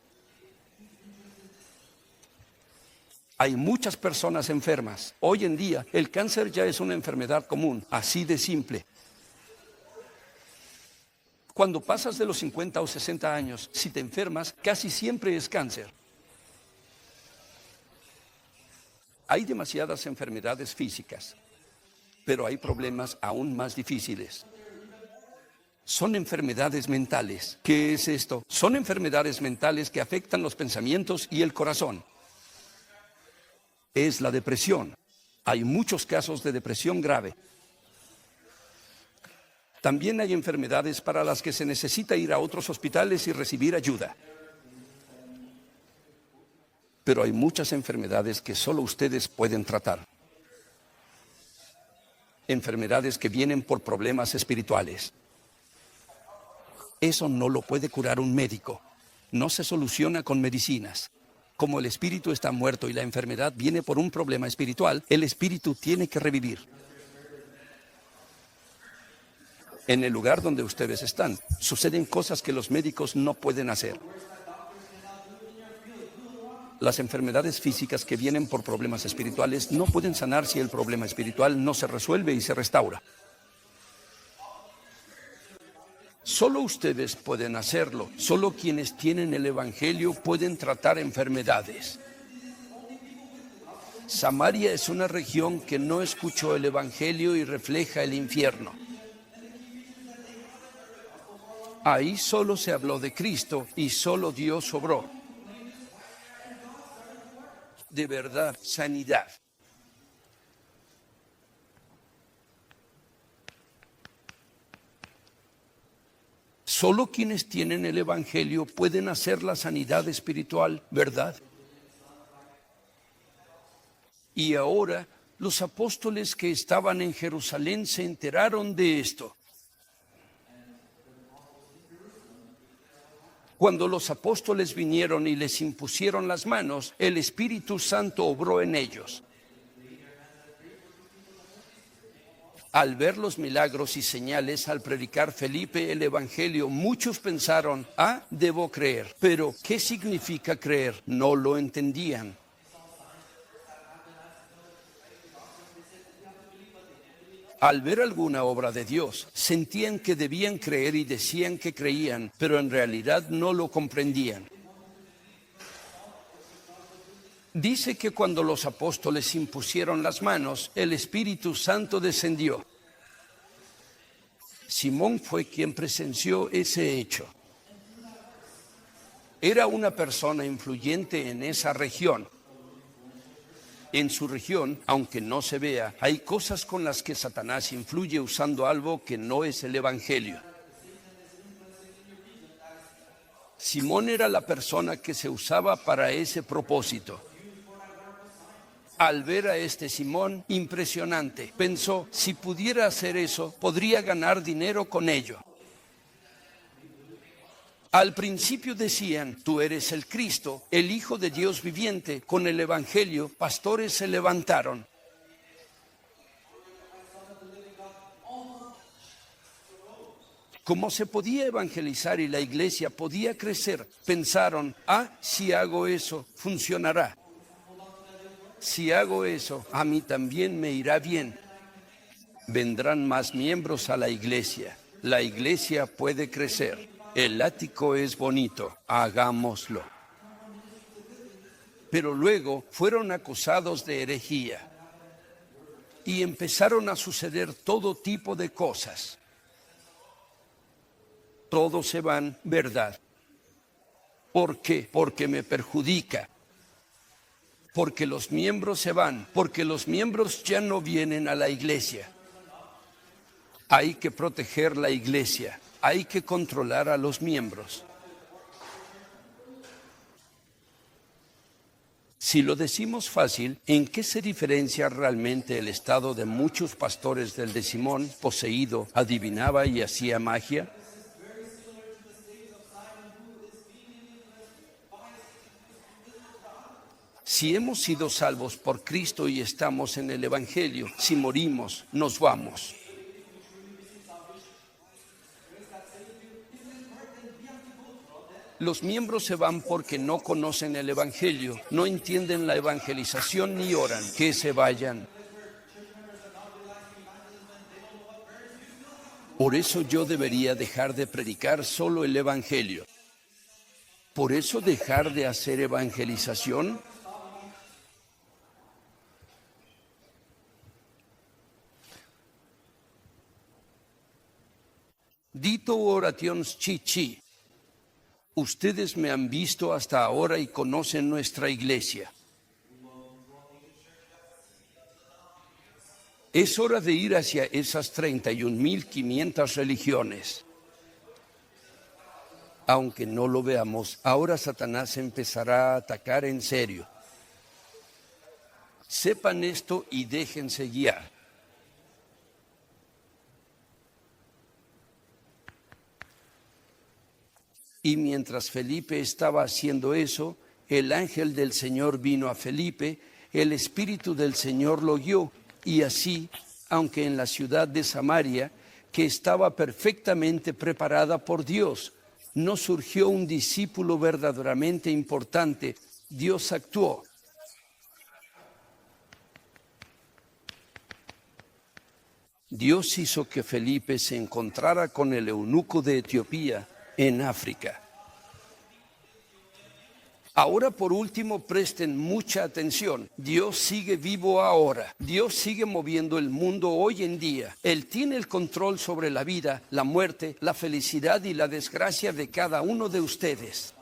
Hay muchas personas enfermas. Hoy en día, el cáncer ya es una enfermedad común, así de simple. Cuando pasas de los 50 o 60 años, si te enfermas, casi siempre es cáncer. Hay demasiadas enfermedades físicas, pero hay problemas aún más difíciles. Son enfermedades mentales. ¿Qué es esto? Son enfermedades mentales que afectan los pensamientos y el corazón. Es la depresión. Hay muchos casos de depresión grave. También hay enfermedades para las que se necesita ir a otros hospitales y recibir ayuda. Pero hay muchas enfermedades que solo ustedes pueden tratar. Enfermedades que vienen por problemas espirituales. Eso no lo puede curar un médico. No se soluciona con medicinas. Como el espíritu está muerto y la enfermedad viene por un problema espiritual, el espíritu tiene que revivir. En el lugar donde ustedes están, suceden cosas que los médicos no pueden hacer. Las enfermedades físicas que vienen por problemas espirituales no pueden sanar si el problema espiritual no se resuelve y se restaura. Solo ustedes pueden hacerlo. Solo quienes tienen el Evangelio pueden tratar enfermedades. Samaria es una región que no escuchó el Evangelio y refleja el infierno. Ahí solo se habló de Cristo y solo Dios obró. De verdad, sanidad. Solo quienes tienen el Evangelio pueden hacer la sanidad espiritual, ¿verdad? Y ahora los apóstoles que estaban en Jerusalén se enteraron de esto. Cuando los apóstoles vinieron y les impusieron las manos, el Espíritu Santo obró en ellos. Al ver los milagros y señales, al predicar Felipe el Evangelio, muchos pensaron, debo creer. Pero, ¿qué significa creer? No lo entendían. Al ver alguna obra de Dios, sentían que debían creer y decían que creían, pero en realidad no lo comprendían. Dice que cuando los apóstoles impusieron las manos, el Espíritu Santo descendió. Simón fue quien presenció ese hecho. Era una persona influyente en esa región. En su región, aunque no se vea, hay cosas con las que Satanás influye usando algo que no es el Evangelio. Simón era la persona que se usaba para ese propósito. Al ver a este Simón, impresionante, pensó, si pudiera hacer eso, podría ganar dinero con ello. Al principio decían, tú eres el Cristo, el Hijo de Dios viviente. Con el Evangelio, pastores se levantaron. Como se podía evangelizar y la iglesia podía crecer, pensaron, si hago eso, funcionará. Si hago eso, a mí también me irá bien. Vendrán más miembros a la iglesia. La iglesia puede crecer. El ático es bonito, hagámoslo. Pero luego fueron acusados de herejía y empezaron a suceder todo tipo de cosas. Todos se van, ¿verdad? ¿Por qué? Porque me perjudica. Porque los miembros se van, porque los miembros ya no vienen a la iglesia. Hay que proteger la iglesia. Hay que controlar a los miembros. Si lo decimos fácil, ¿en qué se diferencia realmente el estado de muchos pastores del de Simón, poseído, adivinaba y hacía magia? Si hemos sido salvos por Cristo y estamos en el Evangelio, si morimos, nos vamos. Los miembros se van porque no conocen el Evangelio, no entienden la evangelización ni oran. Que se vayan. Por eso yo debería dejar de predicar solo el Evangelio. Por eso dejar de hacer evangelización. Dito orations chi. Ustedes me han visto hasta ahora y conocen nuestra iglesia. Es hora de ir hacia esas 31.500 religiones. Aunque no lo veamos, ahora Satanás empezará a atacar en serio. Sepan esto y déjense guiar. Y mientras Felipe estaba haciendo eso, el ángel del Señor vino a Felipe, el Espíritu del Señor lo guió, y así, aunque en la ciudad de Samaria, que estaba perfectamente preparada por Dios, no surgió un discípulo verdaderamente importante, Dios actuó. Dios hizo que Felipe se encontrara con el eunuco de Etiopía en África. Ahora, por último, presten mucha atención. Dios sigue vivo ahora. Dios sigue moviendo el mundo hoy en día. Él tiene el control sobre la vida, la muerte, la felicidad y la desgracia de cada uno de ustedes.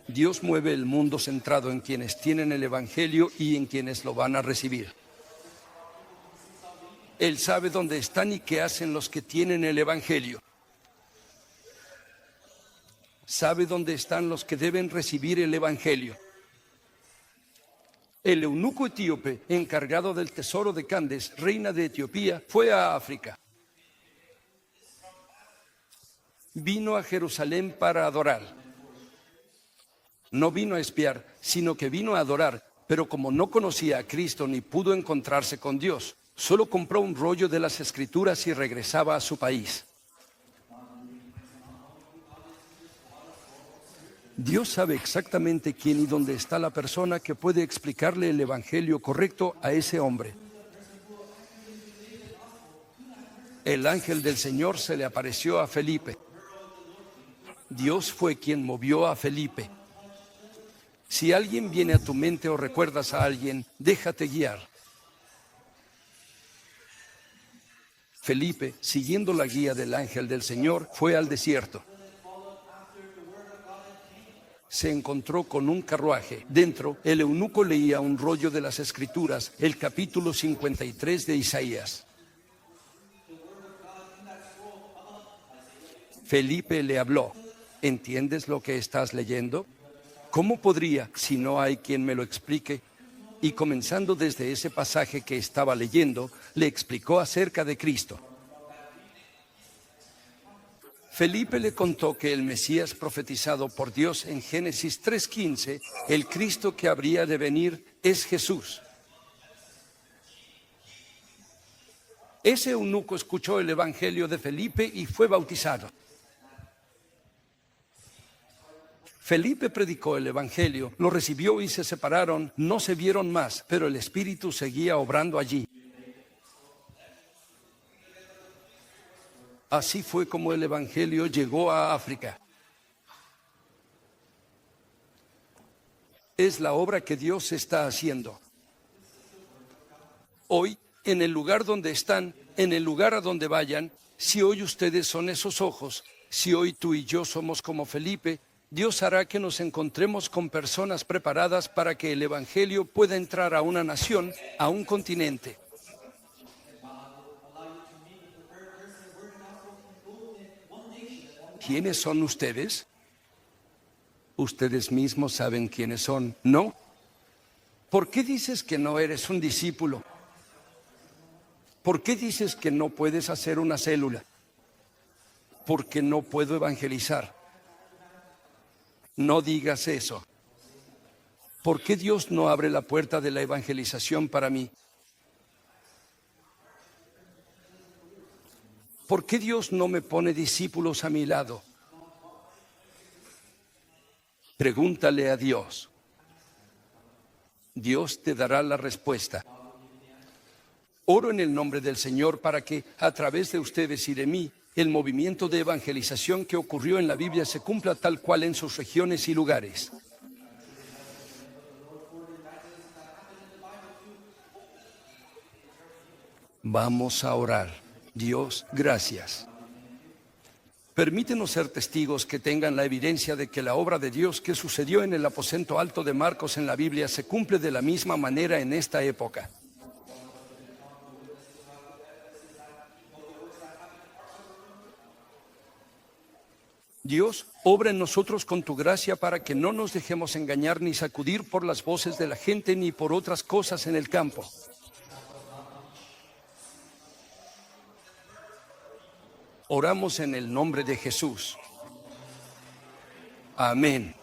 Dios mueve el mundo centrado en quienes tienen el Evangelio y en quienes lo van a recibir. Él sabe dónde están y qué hacen los que tienen el Evangelio. Sabe dónde están los que deben recibir el Evangelio. El eunuco etíope, encargado del tesoro de Candace, reina de Etiopía, fue a África. Vino a Jerusalén para adorar. No vino a espiar, sino que vino a adorar, pero como no conocía a Cristo ni pudo encontrarse con Dios, solo compró un rollo de las Escrituras y regresaba a su país. Dios sabe exactamente quién y dónde está la persona que puede explicarle el Evangelio correcto a ese hombre. El ángel del Señor se le apareció a Felipe. Dios fue quien movió a Felipe. Si alguien viene a tu mente o recuerdas a alguien, déjate guiar. Felipe, siguiendo la guía del ángel del Señor, fue al desierto. Se encontró con un carruaje. Dentro, el eunuco leía un rollo de las Escrituras, el capítulo 53 de Isaías. Felipe le habló. ¿Entiendes lo que estás leyendo? ¿Cómo podría, si no hay quien me lo explique? Y comenzando desde ese pasaje que estaba leyendo, le explicó acerca de Cristo. Felipe le contó que el Mesías profetizado por Dios en Génesis 3:15, el Cristo que habría de venir, es Jesús. Ese eunuco escuchó el evangelio de Felipe y fue bautizado. Felipe predicó el evangelio, lo recibió y se separaron, no se vieron más, pero el Espíritu seguía obrando allí. Así fue como el evangelio llegó a África. Es la obra que Dios está haciendo. Hoy, en el lugar donde están, en el lugar a donde vayan, si hoy ustedes son esos ojos, si hoy tú y yo somos como Felipe, Dios hará que nos encontremos con personas preparadas para que el evangelio pueda entrar a una nación, a un continente. ¿Quiénes son ustedes? Ustedes mismos saben quiénes son, ¿no? ¿Por qué dices que no eres un discípulo? ¿Por qué dices que no puedes hacer una célula? Porque no puedo evangelizar. No digas eso. ¿Por qué Dios no abre la puerta de la evangelización para mí? ¿Por qué Dios no me pone discípulos a mi lado? Pregúntale a Dios. Dios te dará la respuesta. Oro en el nombre del Señor para que, a través de ustedes y de mí, el movimiento de evangelización que ocurrió en la Biblia se cumpla tal cual en sus regiones y lugares. Vamos a orar. Dios, gracias. Permítenos ser testigos que tengan la evidencia de que la obra de Dios que sucedió en el aposento alto de Marcos en la Biblia se cumple de la misma manera en esta época. Dios, obra en nosotros con tu gracia para que no nos dejemos engañar ni sacudir por las voces de la gente ni por otras cosas en el campo. Oramos en el nombre de Jesús. Amén.